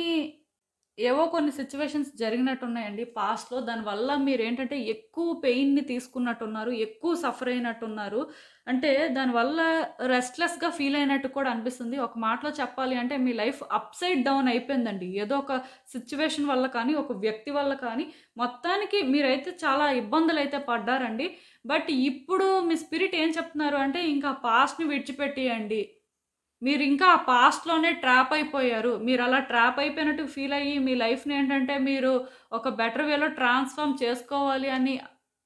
ఏవో కొన్ని సిట్యుయేషన్స్ జరిగినట్టున్నాయండి పాస్ట్‌లో. దానివల్ల మీరేంటంటే ఎక్కువ పెయిన్‌ని తీసుకున్నట్టున్నారు. ఎక్కువ సఫర్ అయినట్టున్నారు. అంటే దానివల్ల రెస్ట్‌లెస్‌గా ఫీల్ అయినట్టు కూడా అనిపిస్తుంది. ఒక మాటలో చెప్పాలి అంటే మీ లైఫ్ అప్‌సైడ్ డౌన్ అయిపోయిందండి. ఏదో ఒక సిట్యుయేషన్ వల్ల కానీ, ఒక వ్యక్తి వల్ల కానీ మొత్తానికి మీరైతే చాలా ఇబ్బందులైతే పడ్డారండి. బట్ ఇప్పుడు మీ స్పిరిట్ ఏం చెప్తున్నారు అంటే ఇంకా పాస్ట్‌ని విడిచిపెట్టేయండి. మీరు ఇంకా ఆ పాస్ట్‌లోనే ట్రాప్ అయిపోయారు. మీరు అలా ట్రాప్ అయిపోయినట్టు ఫీల్ అయ్యి మీ లైఫ్‌ని ఏంటంటే మీరు ఒక బెటర్ వేలో ట్రాన్స్‌ఫార్మ్ చేసుకోవాలి అని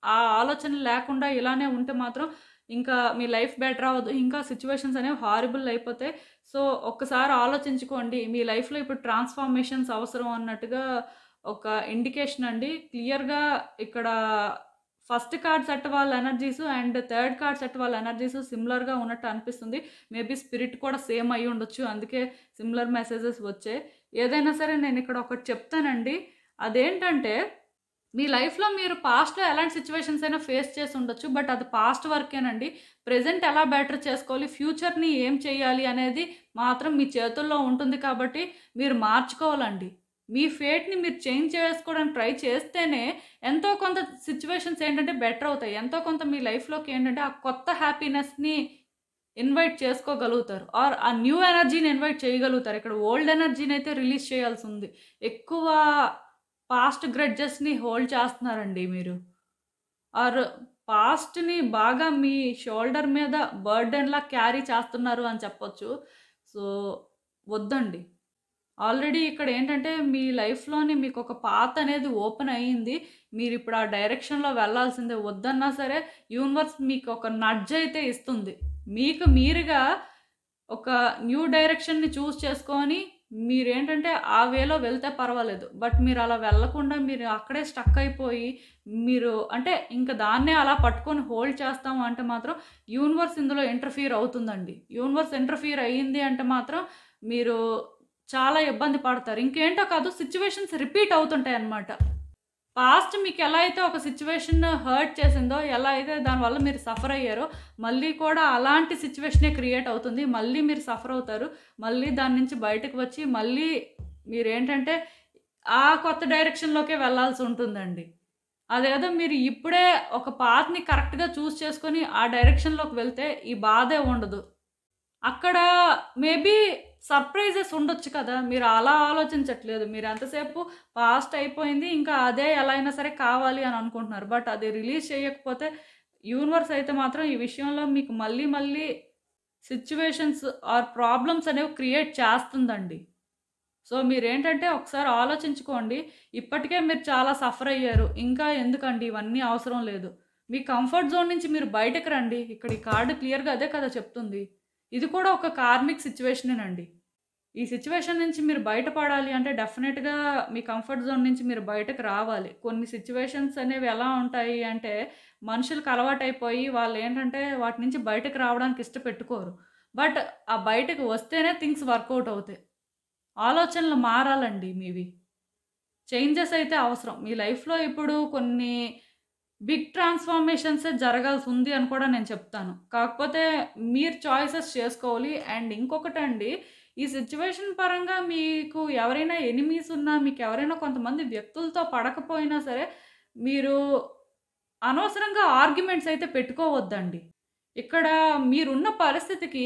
ఆ ఆలోచన లేకుండా ఇలానే ఉంటే మాత్రం ఇంకా మీ లైఫ్ బెటర్ అవ్వదు. ఇంకా సిట్యుయేషన్స్ అనేవి హారిబుల్ అయిపోతాయి. సో ఒక్కసారి ఆలోచించుకోండి. మీ లైఫ్‌లో ఇప్పుడు ట్రాన్స్‌ఫార్మేషన్స్ అవసరం అన్నట్టుగా ఒక ఇండికేషన్ అండి. క్లియర్‌గా ఇక్కడ ఫస్ట్ కార్డ్ సెట్ వాళ్ళ energies and third card set వాళ్ళ ఎనర్జీస్ సిమిలర్‌గా ఉన్నట్టు అనిపిస్తుంది. మేబీ స్పిరిట్ కూడా సేమ్ అయ్యి ఉండొచ్చు. అందుకే సిమిలర్ మెసేజెస్ వచ్చాయి. ఏదైనా సరే నేను ఇక్కడ ఒకటి చెప్తానండి. అదేంటంటే మీ లైఫ్‌లో మీరు పాస్ట్‌లో ఎలాంటి సిట్యుయేషన్స్ అయినా ఫేస్ చేసి ఉండొచ్చు. బట్ అది పాస్ట్ వరకేనండి. ప్రెజెంట్ ఎలా బెటర్ చేసుకోవాలి, ఫ్యూచర్‌ని ఏం చేయాలి అనేది మాత్రం మీ చేతుల్లో ఉంటుంది కాబట్టి మీరు మార్చుకోవాలండి. మీ ఫేట్‌ని మీరు చేంజ్ చేసుకోవడానికి ట్రై చేస్తేనే ఎంతో కొంత సిట్యుయేషన్స్ ఏంటంటే బెటర్ అవుతాయి. ఎంతో కొంత మీ లైఫ్‌లోకి ఏంటంటే ఆ కొత్త హ్యాపీనెస్‌ని ఇన్వైట్ చేసుకోగలుగుతారు. ఆర్ ఆ న్యూ ఎనర్జీని ఇన్వైట్ చేయగలుగుతారు. ఇక్కడ ఓల్డ్ ఎనర్జీని అయితే రిలీజ్ చేయాల్సి ఉంది. ఎక్కువ పాస్ట్ గ్రడ్జెస్‌ని హోల్డ్ చేస్తున్నారండి మీరు. ఆర్ పాస్ట్‌ని బాగా మీ షోల్డర్ మీద బర్డెన్‌లా క్యారీ చేస్తున్నారు అని చెప్పొచ్చు. సో వద్దండి. ఆల్రెడీ ఇక్కడ ఏంటంటే మీ లైఫ్‌లోని మీకొక పాత్ అనేది ఓపెన్ అయ్యింది. మీరిప్పుడు ఆ డైరెక్షన్‌లో వెళ్ళాల్సిందే. వద్దన్నా సరే యూనివర్స్ మీకు ఒక నడ్జ్ అయితే ఇస్తుంది. మీకు మీరుగా ఒక న్యూ డైరెక్షన్‌ని చూజ్ చేసుకొని మీరేంటంటే ఆ వేలో వెళ్తే పర్వాలేదు. బట్ మీరు అలా వెళ్ళకుండా మీరు అక్కడే స్టక్ అయిపోయి మీరు అంటే ఇంక దాన్నే అలా పట్టుకొని హోల్డ్ చేస్తాము అంటే మాత్రం యూనివర్స్ ఇందులో ఇంటర్ఫియర్ అవుతుందండి. యూనివర్స్ ఇంటర్ఫియర్ అయ్యింది అంటే మాత్రం మీరు చాలా ఇబ్బంది పడతారు. ఇంకేంటో కాదు సిట్యుయేషన్స్ రిపీట్ అవుతుంటాయన్నమాట. పాస్ట్ మీకు ఎలా అయితే ఒక సిట్యుయేషన్ హర్ట్ చేసిందో, ఎలా అయితే దానివల్ల మీరు సఫర్ అయ్యారో, మళ్ళీ కూడా అలాంటి సిట్యుయేషనే క్రియేట్ అవుతుంది. మళ్ళీ మీరు సఫర్ అవుతారు. మళ్ళీ దాని నుంచి బయటకు వచ్చి మళ్ళీ మీరేంటంటే ఆ కొత్త డైరెక్షన్‌లోకే వెళ్ళాల్సి ఉంటుందండి. అదేదో మీరు ఇప్పుడే ఒక పాత్‌ని కరెక్ట్‌గా చూజ్ చేసుకొని ఆ డైరెక్షన్‌లోకి వెళ్తే ఈ బాధే ఉండదు. అక్కడ మేబీ సర్ప్రైజెస్ ఉండొచ్చు కదా! మీరు అలా ఆలోచించట్లేదు. మీరు ఎంతసేపు పాస్ట్ అయిపోయింది. ఇంకా అదే ఎలా అయినా సరే కావాలి అని అనుకుంటున్నారు. బట్ అది రిలీజ్ చేయకపోతే యూనివర్స్ అయితే మాత్రం ఈ విషయంలో మీకు మళ్ళీ మళ్ళీ సిట్యుయేషన్స్ ఆర్ ప్రాబ్లమ్స్ అనేవి క్రియేట్ చేస్తుందండి. సో మీరేంటంటే ఒకసారి ఆలోచించుకోండి. ఇప్పటికే మీరు చాలా సఫర్ అయ్యారు. ఇంకా ఎందుకండి ఇవన్నీ అవసరం లేదు. మీ కంఫర్ట్ జోన్ నుంచి మీరు బయటకి రండి. ఇక్కడ ఈ కార్డ్ క్లియర్‌గా అదే కదా చెప్తుంది. ఇది కూడా ఒక కార్మిక్ సిట్యుయేషనేనండి. ఈ సిట్యుయేషన్ నుంచి మీరు బయటపడాలి అంటే డెఫినెట్‌గా మీ కంఫర్ట్ జోన్ నుంచి మీరు బయటకు రావాలి. కొన్ని సిట్యుయేషన్స్ అనేవి ఎలా ఉంటాయి అంటే మనుషులకి అలవాటైపోయి వాళ్ళేంటంటే వాటి నుంచి బయటకు రావడానికి ఇష్టపెట్టుకోరు. బట్ ఆ బయటకు వస్తేనే థింగ్స్ వర్కౌట్ అవుతాయి. ఆలోచనలు మారాలండి మీవి. చేంజెస్ అయితే అవసరం. మీ లైఫ్‌లో ఇప్పుడు కొన్ని బిగ్ ట్రాన్స్‌ఫర్మేషన్సే జరగాల్సుంది అని కూడా నేను చెప్తాను. కాకపోతే మీరు చాయిసెస్ చేసుకోవాలి. అండ్ ఇంకొకటండి, ఈ సిట్యుయేషన్ పరంగా మీకు ఎవరైనా ఎనిమీస్ ఉన్నా, మీకెవరైనా కొంతమంది వ్యక్తులతో పడకపోయినా సరే, మీరు అనవసరంగా ఆర్గ్యుమెంట్స్ అయితే పెట్టుకోవద్దండి. ఇక్కడ మీరున్న పరిస్థితికి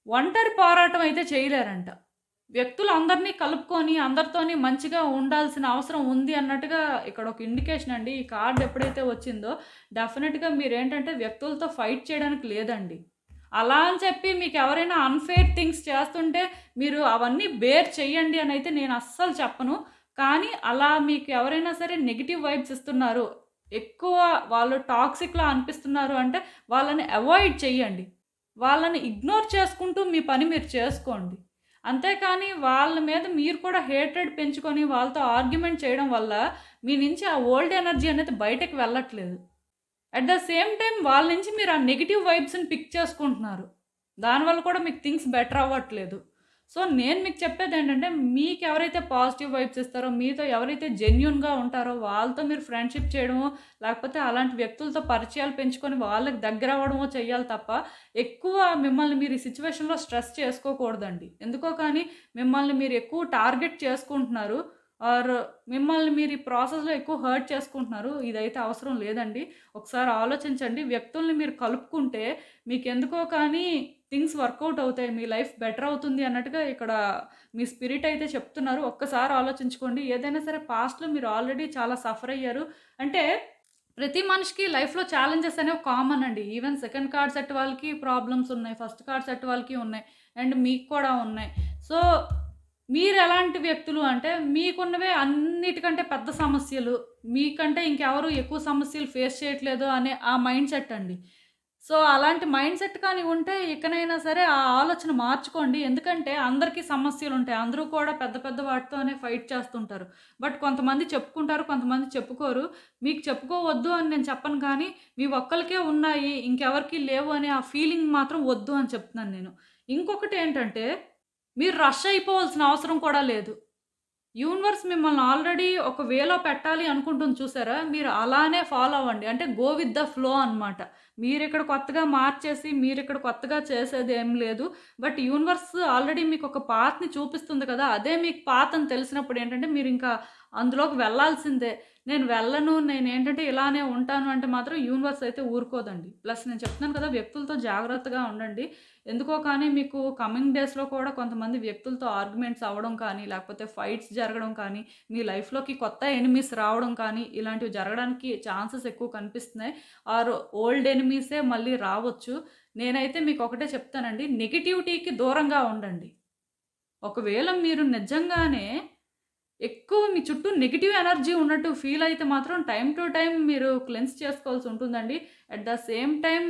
ఒంటరి పోరాటం అయితే చేయలేరంట. వ్యక్తులందరినీ కలుపుకొని, అందరితోని మంచిగా ఉండాల్సిన అవసరం ఉంది అన్నట్టుగా ఇక్కడ ఒక ఇండికేషన్ అండి. ఈ కార్డ్ ఎప్పుడైతే వచ్చిందో డెఫినిట్‌గా మీరేంటంటే వ్యక్తులతో ఫైట్ చేయడానికి లేదండి. అలా అని చెప్పి మీకెవరైనా అన్‌ఫెయిర్ థింగ్స్ చేస్తుంటే మీరు అవన్నీ బేర్ చెయ్యండి అనైతే నేను అస్సలు చెప్పను. కానీ అలా మీకు ఎవరైనా సరే నెగెటివ్ వైబ్స్ ఇస్తున్నారు, ఎక్కువ వాళ్ళు టాక్సిక్‌లా అనిపిస్తున్నారు అంటే వాళ్ళని అవాయిడ్ చెయ్యండి. వాళ్ళని ఇగ్నోర్ చేసుకుంటూ మీ పని మీరు చేసుకోండి. అంతేకానీ వాళ్ళ మీద మీరు కూడా హేట్రెడ్ పెంచుకొని వాళ్ళతో ఆర్గ్యుమెంట్ చేయడం వల్ల మీ నుంచి ఆ ఓల్డ్ ఎనర్జీ అనేది బయటకి వెళ్ళట్లేదు. అట్ ద సేమ్ టైమ్ వాళ్ళ నుంచి మీరు ఆ నెగెటివ్ వైబ్స్‌ని పిక్ చేసుకుంటున్నారు. దానివల్ల కూడా మీకు థింగ్స్ బెటర్ అవ్వట్లేదు. సో నేను మీకు చెప్పేదేంటంటే మీకెవరైతే పాజిటివ్ వైబ్స్ ఇస్తారో, మీతో ఎవరైతే జెన్యూన్‌గా ఉంటారో వాళ్ళతో మీరు ఫ్రెండ్‌షిప్ చేయడమో, లేకపోతే అలాంటి వ్యక్తులతో పరిచయాలు పెంచుకొని వాళ్ళకి దగ్గరవ్వడమో చెయ్యాలి తప్ప, ఎక్కువ మిమ్మల్ని మీరు ఈ సిట్యుయేషన్‌లో స్ట్రెస్ చేసుకోకూడదండి. ఎందుకో కానీ మిమ్మల్ని మీరు ఎక్కువ టార్గెట్ చేసుకుంటున్నారు. ఆర్ మిమ్మల్ని మీరు ఈ ప్రాసెస్‌లో ఎక్కువ హర్ట్ చేసుకుంటున్నారు. ఇదైతే అవసరం లేదండి. ఒకసారి ఆలోచించండి. వ్యక్తుల్ని మీరు కలుపుకుంటే మీకెందుకో కానీ థింగ్స్ వర్కౌట్ అవుతాయి. మీ లైఫ్ బెటర్ అవుతుంది అన్నట్టుగా ఇక్కడ మీ స్పిరిట్ అయితే చెప్తున్నారు. ఒక్కసారి ఆలోచించుకోండి. ఏదైనా సరే పాస్ట్‌లో మీరు ఆల్రెడీ చాలా సఫర్ అయ్యారు. అంటే ప్రతి మనిషికి లైఫ్‌లో ఛాలెంజెస్ అనేవి కామన్ అండి. ఈవెన్ సెకండ్ కార్డ్ సెట్ వాళ్ళకి ప్రాబ్లమ్స్ ఉన్నాయి. ఫస్ట్ కార్డ్ సెట్ వాళ్ళకి ఉన్నాయి. అండ్ మీకు కూడా ఉన్నాయి. సో మీరెలాంటి వ్యక్తులు అంటే మీకున్నవే అన్నిటికంటే పెద్ద సమస్యలు. మీకంటే ఇంకెవరు ఎక్కువ సమస్యలు ఫేస్ చేయట్లేదు అనే ఆ మైండ్ సెట్ అండి. సో అలాంటి మైండ్ సెట్ కానీ ఉంటే ఇకనైనా సరే ఆ ఆలోచన మార్చుకోండి. ఎందుకంటే అందరికీ సమస్యలుంటాయి. అందరూ కూడా పెద్ద పెద్ద వాటితోనే ఫైట్ చేస్తుంటారు. బట్ కొంతమంది చెప్పుకుంటారు, కొంతమంది చెప్పుకోరు. మీకు చెప్పుకోవద్దు అని నేను చెప్పను కానీ మీ ఒక్కళ్ళకే ఉన్నాయి, ఇంకెవరికీ లేవు అనే ఆ ఫీలింగ్ మాత్రం వద్దు అని చెప్తున్నాను నేను. ఇంకొకటేంటంటే మీరు రష్ అయిపోవాల్సిన అవసరం కూడా లేదు. యూనివర్స్ మిమ్మల్ని ఆల్రెడీ ఒక వేలో పెట్టాలి అనుకుంటుంది చూసారా? మీరు అలానే ఫాలో అవ్వండి. అంటే గో విత్ ద ఫ్లో అనమాట. మీరిక్కడ కొత్తగా మార్చేసి, మీరిక్కడ కొత్తగా చేసేదేం లేదు. బట్ యూనివర్స్ ఆల్రెడీ మీకొక పాత్‌ని చూపిస్తుంది కదా! అదే మీకు పాత్ అని తెలిసినప్పుడు ఏంటంటే, మీరింకా అందులోకి వెళ్ళాల్సిందే. నేను వెళ్ళను, నేనేంటంటే ఇలానే ఉంటాను అంటే మాత్రం యూనివర్స్ అయితే ఊరుకోదండి. ప్లస్ నేను చెప్తున్నాను కదా! వ్యక్తులతో జాగ్రత్తగా ఉండండి. ఎందుకో కానీ మీకు కమింగ్ డేస్‌లో కూడా కొంతమంది వ్యక్తులతో ఆర్గ్యుమెంట్స్ అవ్వడం కానీ, లేకపోతే ఫైట్స్ జరగడం కానీ, మీ లైఫ్‌లోకి కొత్త ఎనిమీస్ రావడం కానీ, ఇలాంటివి జరగడానికి ఛాన్సెస్ ఎక్కువ కనిపిస్తున్నాయి. ఆర్ ఓల్డ్ ఎనిమీసే మళ్ళీ రావచ్చు. నేనైతే మీకొకటే చెప్తానండి. నెగటివిటీకి దూరంగా ఉండండి. ఒకవేళ మీరు నిజంగానే ఎక్కువ మీ చుట్టూ నెగెటివ్ ఎనర్జీ ఉన్నట్టు ఫీల్ అయితే మాత్రం టైమ్ టు టైమ్ మీరు క్లెన్స్ చేసుకోవాల్సి ఉంటుందండి. అట్ ద సేమ్ టైమ్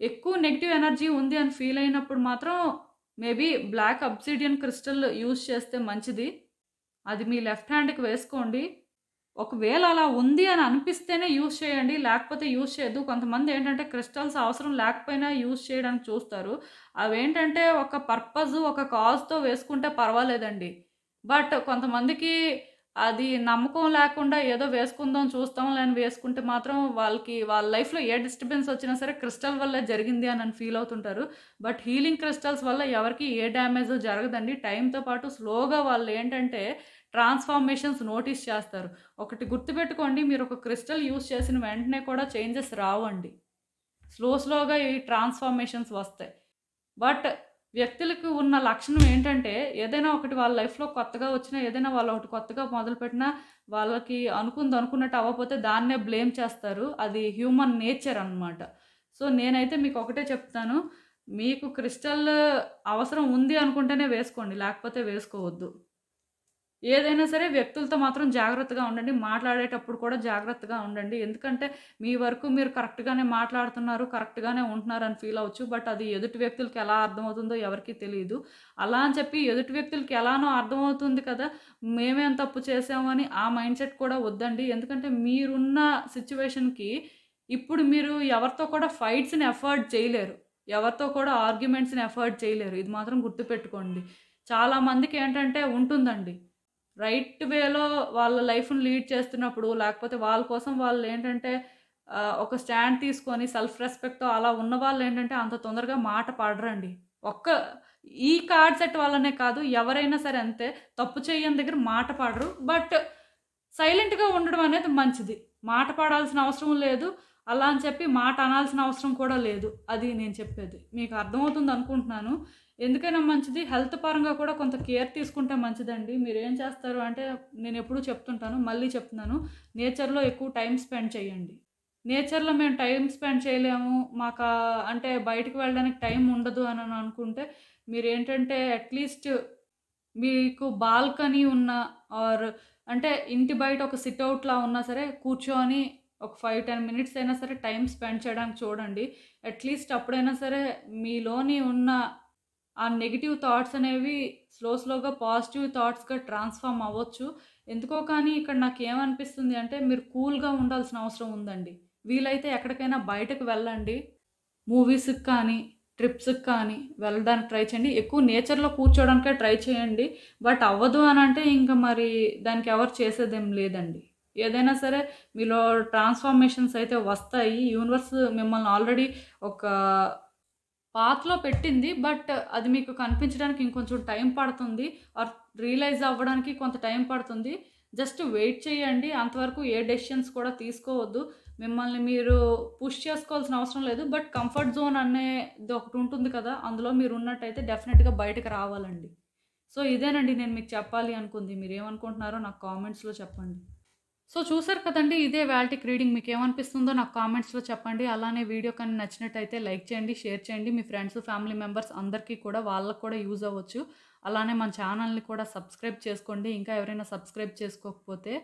ఎక్కువ నెగెటివ్ ఎనర్జీ ఉంది అని ఫీల్ అయినప్పుడు మాత్రం maybe black obsidian crystal use చేస్తే మంచిది. అది మీ లెఫ్ట్ హ్యాండ్‌కి వేసుకోండి. ఒకవేళ అలా ఉంది అని అనిపిస్తేనే యూజ్ చేయండి. లేకపోతే యూజ్ చేయొద్దు. కొంతమంది ఏంటంటే క్రిస్టల్స్ అవసరం లేకపోయినా యూజ్ చేయడానికి చూస్తారు. అవేంటంటే ఒక పర్పస్, ఒక కాజ్‌తో వేసుకుంటే పర్వాలేదండి. బట్ కొంతమందికి అది నమ్మకం లేకుండా ఏదో వేసుకుందాం చూస్తాంలే అని వేసుకుంటే మాత్రం వాళ్ళకి వాళ్ళ లైఫ్‌లో ఏ డిస్టర్బెన్స్ వచ్చినా సరే క్రిస్టల్ వల్లే జరిగింది అని ఫీల్ అవుతుంటారు. బట్ హీలింగ్ క్రిస్టల్స్ వల్ల ఎవరికీ ఏ డ్యామేజు జరగదండి. టైంతో పాటు స్లోగా వాళ్ళేంటంటే ట్రాన్స్‌ఫార్మేషన్స్ నోటీస్ చేస్తారు. ఒకటి గుర్తుపెట్టుకోండి, మీరు ఒక క్రిస్టల్ యూజ్ చేసిన వెంటనే కూడా చేంజెస్ రావండి. స్లోగా ఈ ట్రాన్స్‌ఫార్మేషన్స్ వస్తాయి. బట్ వ్యక్తులకు ఉన్న లక్షణం ఏంటంటే ఏదైనా ఒకటి వాళ్ళ లైఫ్‌లో కొత్తగా వచ్చినా, ఏదైనా వాళ్ళు ఒకటి కొత్తగా మొదలుపెట్టినా వాళ్ళకి అనుకున్నట్టు అవ్వకపోతే దాన్నే బ్లేమ్ చేస్తారు. అది హ్యూమన్ నేచర్ అనమాట. సో నేనైతే మీకు ఒకటే చెప్తాను. మీకు క్రిస్టల్ అవసరం ఉంది అనుకుంటేనే వేసుకోండి. లేకపోతే వేసుకోవద్దు. ఏదైనా సరే వ్యక్తులతో మాత్రం జాగ్రత్తగా ఉండండి. మాట్లాడేటప్పుడు కూడా జాగ్రత్తగా ఉండండి. ఎందుకంటే మీ వరకు మీరు కరెక్ట్‌గానే మాట్లాడుతున్నారు, కరెక్ట్‌గానే ఉంటున్నారని ఫీల్ అవ్వచ్చు. బట్ అది ఎదుటి వ్యక్తులకి ఎలా అర్థమవుతుందో ఎవరికీ తెలీదు. అలా అని చెప్పి ఎదుటి వ్యక్తులకి ఎలానో అర్థమవుతుంది కదా! మేమేం తప్పు చేశాము అని ఆ మైండ్‌సెట్ కూడా వద్దండి. ఎందుకంటే మీరున్న సిట్యుయేషన్‌కి ఇప్పుడు మీరు ఎవరితో కూడా ఫైట్స్‌ని అఫోర్డ్ చేయలేరు. ఎవరితో కూడా ఆర్గ్యుమెంట్స్‌ని అఫోర్డ్ చేయలేరు. ఇది మాత్రం గుర్తుపెట్టుకోండి. చాలా మందికేంటంటే ఉంటుందండి. రైట్ వేలో వాళ్ళ లైఫ్‌ని లీడ్ చేస్తున్నప్పుడు, లేకపోతే వాళ్ళ కోసం వాళ్ళేంటంటే ఒక స్టాండ్ తీసుకొని సెల్ఫ్ రెస్పెక్ట్‌తో అలా ఉన్నవాళ్ళేంటంటే అంత తొందరగా మాట పడరండి. ఒక్క ఈ కార్డ్ సెట్ వల్లనే కాదు, ఎవరైనా సరే అంతే. తప్పు చెయ్యని దగ్గర మాట పడరు. బట్ సైలెంట్‌గా ఉండడం అనేది మంచిది. మాట పడాల్సిన అవసరం లేదు. అలా అని చెప్పి మాట అనాల్సిన అవసరం కూడా లేదు. అది నేను చెప్పేది. మీకు అర్థమవుతుంది అనుకుంటున్నాను. ఎందుకైనా మంచిది హెల్త్ పరంగా కూడా కొంత కేర్ తీసుకుంటే మంచిదండి. మీరేం చేస్తారు అంటే నేనెప్పుడూ చెప్తుంటాను, మళ్ళీ చెప్తున్నాను. నేచర్‌లో ఎక్కువ టైమ్ స్పెండ్ చేయండి. నేచర్‌లో మేము టైమ్ స్పెండ్ చేయలేము. అంటే బయటికి వెళ్ళడానికి టైం ఉండదు అని అనుకుంటే మీరేంటంటే అట్‌లీస్ట్ మీకు బాల్కనీ ఉన్న ఆర్ అంటే ఇంటి బయట ఒక సిట్‌ఔట్‌లా ఉన్నా సరే కూర్చొని ఒక 5, 10 మినిట్స్ అయినా సరే టైమ్ స్పెండ్ చేయడానికి చూడండి. అట్‌లీస్ట్ అప్పుడైనా సరే మీలోని ఉన్న ఆ నెగెటివ్ థాట్స్ అనేవి స్లోగా పాజిటివ్ థాట్స్‌గా ట్రాన్స్‌ఫార్మ్ అవ్వచ్చు. ఎందుకో కానీ ఇక్కడ నాకేమనిపిస్తుంది అంటే మీరు కూల్‌గా ఉండాల్సిన అవసరం ఉందండి. వీలైతే ఎక్కడికైనా బయటకు వెళ్ళండి. మూవీస్‌కి కానీ, ట్రిప్స్‌కి కానీ వెళ్ళడానికి ట్రై చేయండి. ఎక్కువ నేచర్‌లో కూర్చోవడానికే ట్రై చేయండి. బట్ అవ్వదు అనంటే ఇంక మరి దానికి ఎవరు చేసేదేం లేదండి. ఏదైనా సరే మీలో ట్రాన్స్‌ఫార్మేషన్స్ అయితే వస్తాయి. యూనివర్స్ మిమ్మల్ని ఆల్రెడీ ఒక పాత్‌లో పెట్టింది. బట్ అది మీకు కనిపించడానికి ఇంకొంచెం టైం పడుతుంది. ఆర్ రియలైజ్ అవ్వడానికి కొంత టైం పడుతుంది. జస్ట్ వెయిట్ చేయండి. అంతవరకు ఏ డెసిషన్స్ కూడా తీసుకోవద్దు. మిమ్మల్ని మీరు పుష్ చేసుకోవాల్సిన అవసరం లేదు. బట్ కంఫర్ట్ జోన్ అనేది ఒకటి ఉంటుంది కదా! అందులో మీరున్నట్టయితే డెఫినిట్‌గా బయటకి రావాలండి. సో, ఇదేనండి నేను మీకు చెప్పాలి అనుకుంది. మీరేమనుకుంటున్నారో నాకు కామెంట్స్‌లో చెప్పండి. సో, చూసారు కదండీ! ఇదే వాల్టిక్ రీడింగ్ మీకేమనిపిస్తుందో నాకు కామెంట్స్‌లో చెప్పండి. అలానే వీడియో కానీ నచ్చినట్టయితే లైక్ చేయండి, షేర్ చేయండి. మీ ఫ్రెండ్స్, ఫ్యామిలీ మెంబర్స్ అందరికీ కూడా వాళ్ళకి కూడా యూజ్ అవ్వచ్చు. అలానే మన ఛానల్‌ని కూడా సబ్స్క్రైబ్ చేసుకోండి. ఇంకా ఎవరైనా సబ్స్క్రైబ్ చేసుకోకపోతే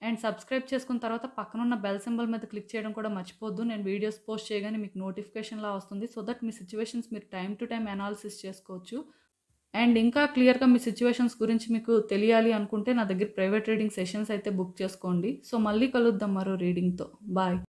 అండ్ సబ్స్క్రైబ్ చేసుకున్న తర్వాత పక్కనున్న బెల్ సింబల్ మీద క్లిక్ చేయడం కూడా మర్చిపోవద్దు. నేను వీడియోస్ పోస్ట్ చేయగానే మీకు నోటిఫికేషన్‌లా వస్తుంది. సో దట్ మీ సిట్యుయేషన్స్ మీరు టైమ్ టు టైమ్ అనాలిసిస్ చేసుకోవచ్చు. అండ్ ఇంకా క్లియర్‌గా మీ సిట్యుయేషన్స్ గురించి మీకు తెలియాలి అనుకుంటే నా దగ్గర ప్రైవేట్ రీడింగ్ సెషన్స్ అయితే బుక్ చేసుకోండి. సో మళ్ళీ కలుద్దాం మరో రీడింగ్‌తో. బాయ్.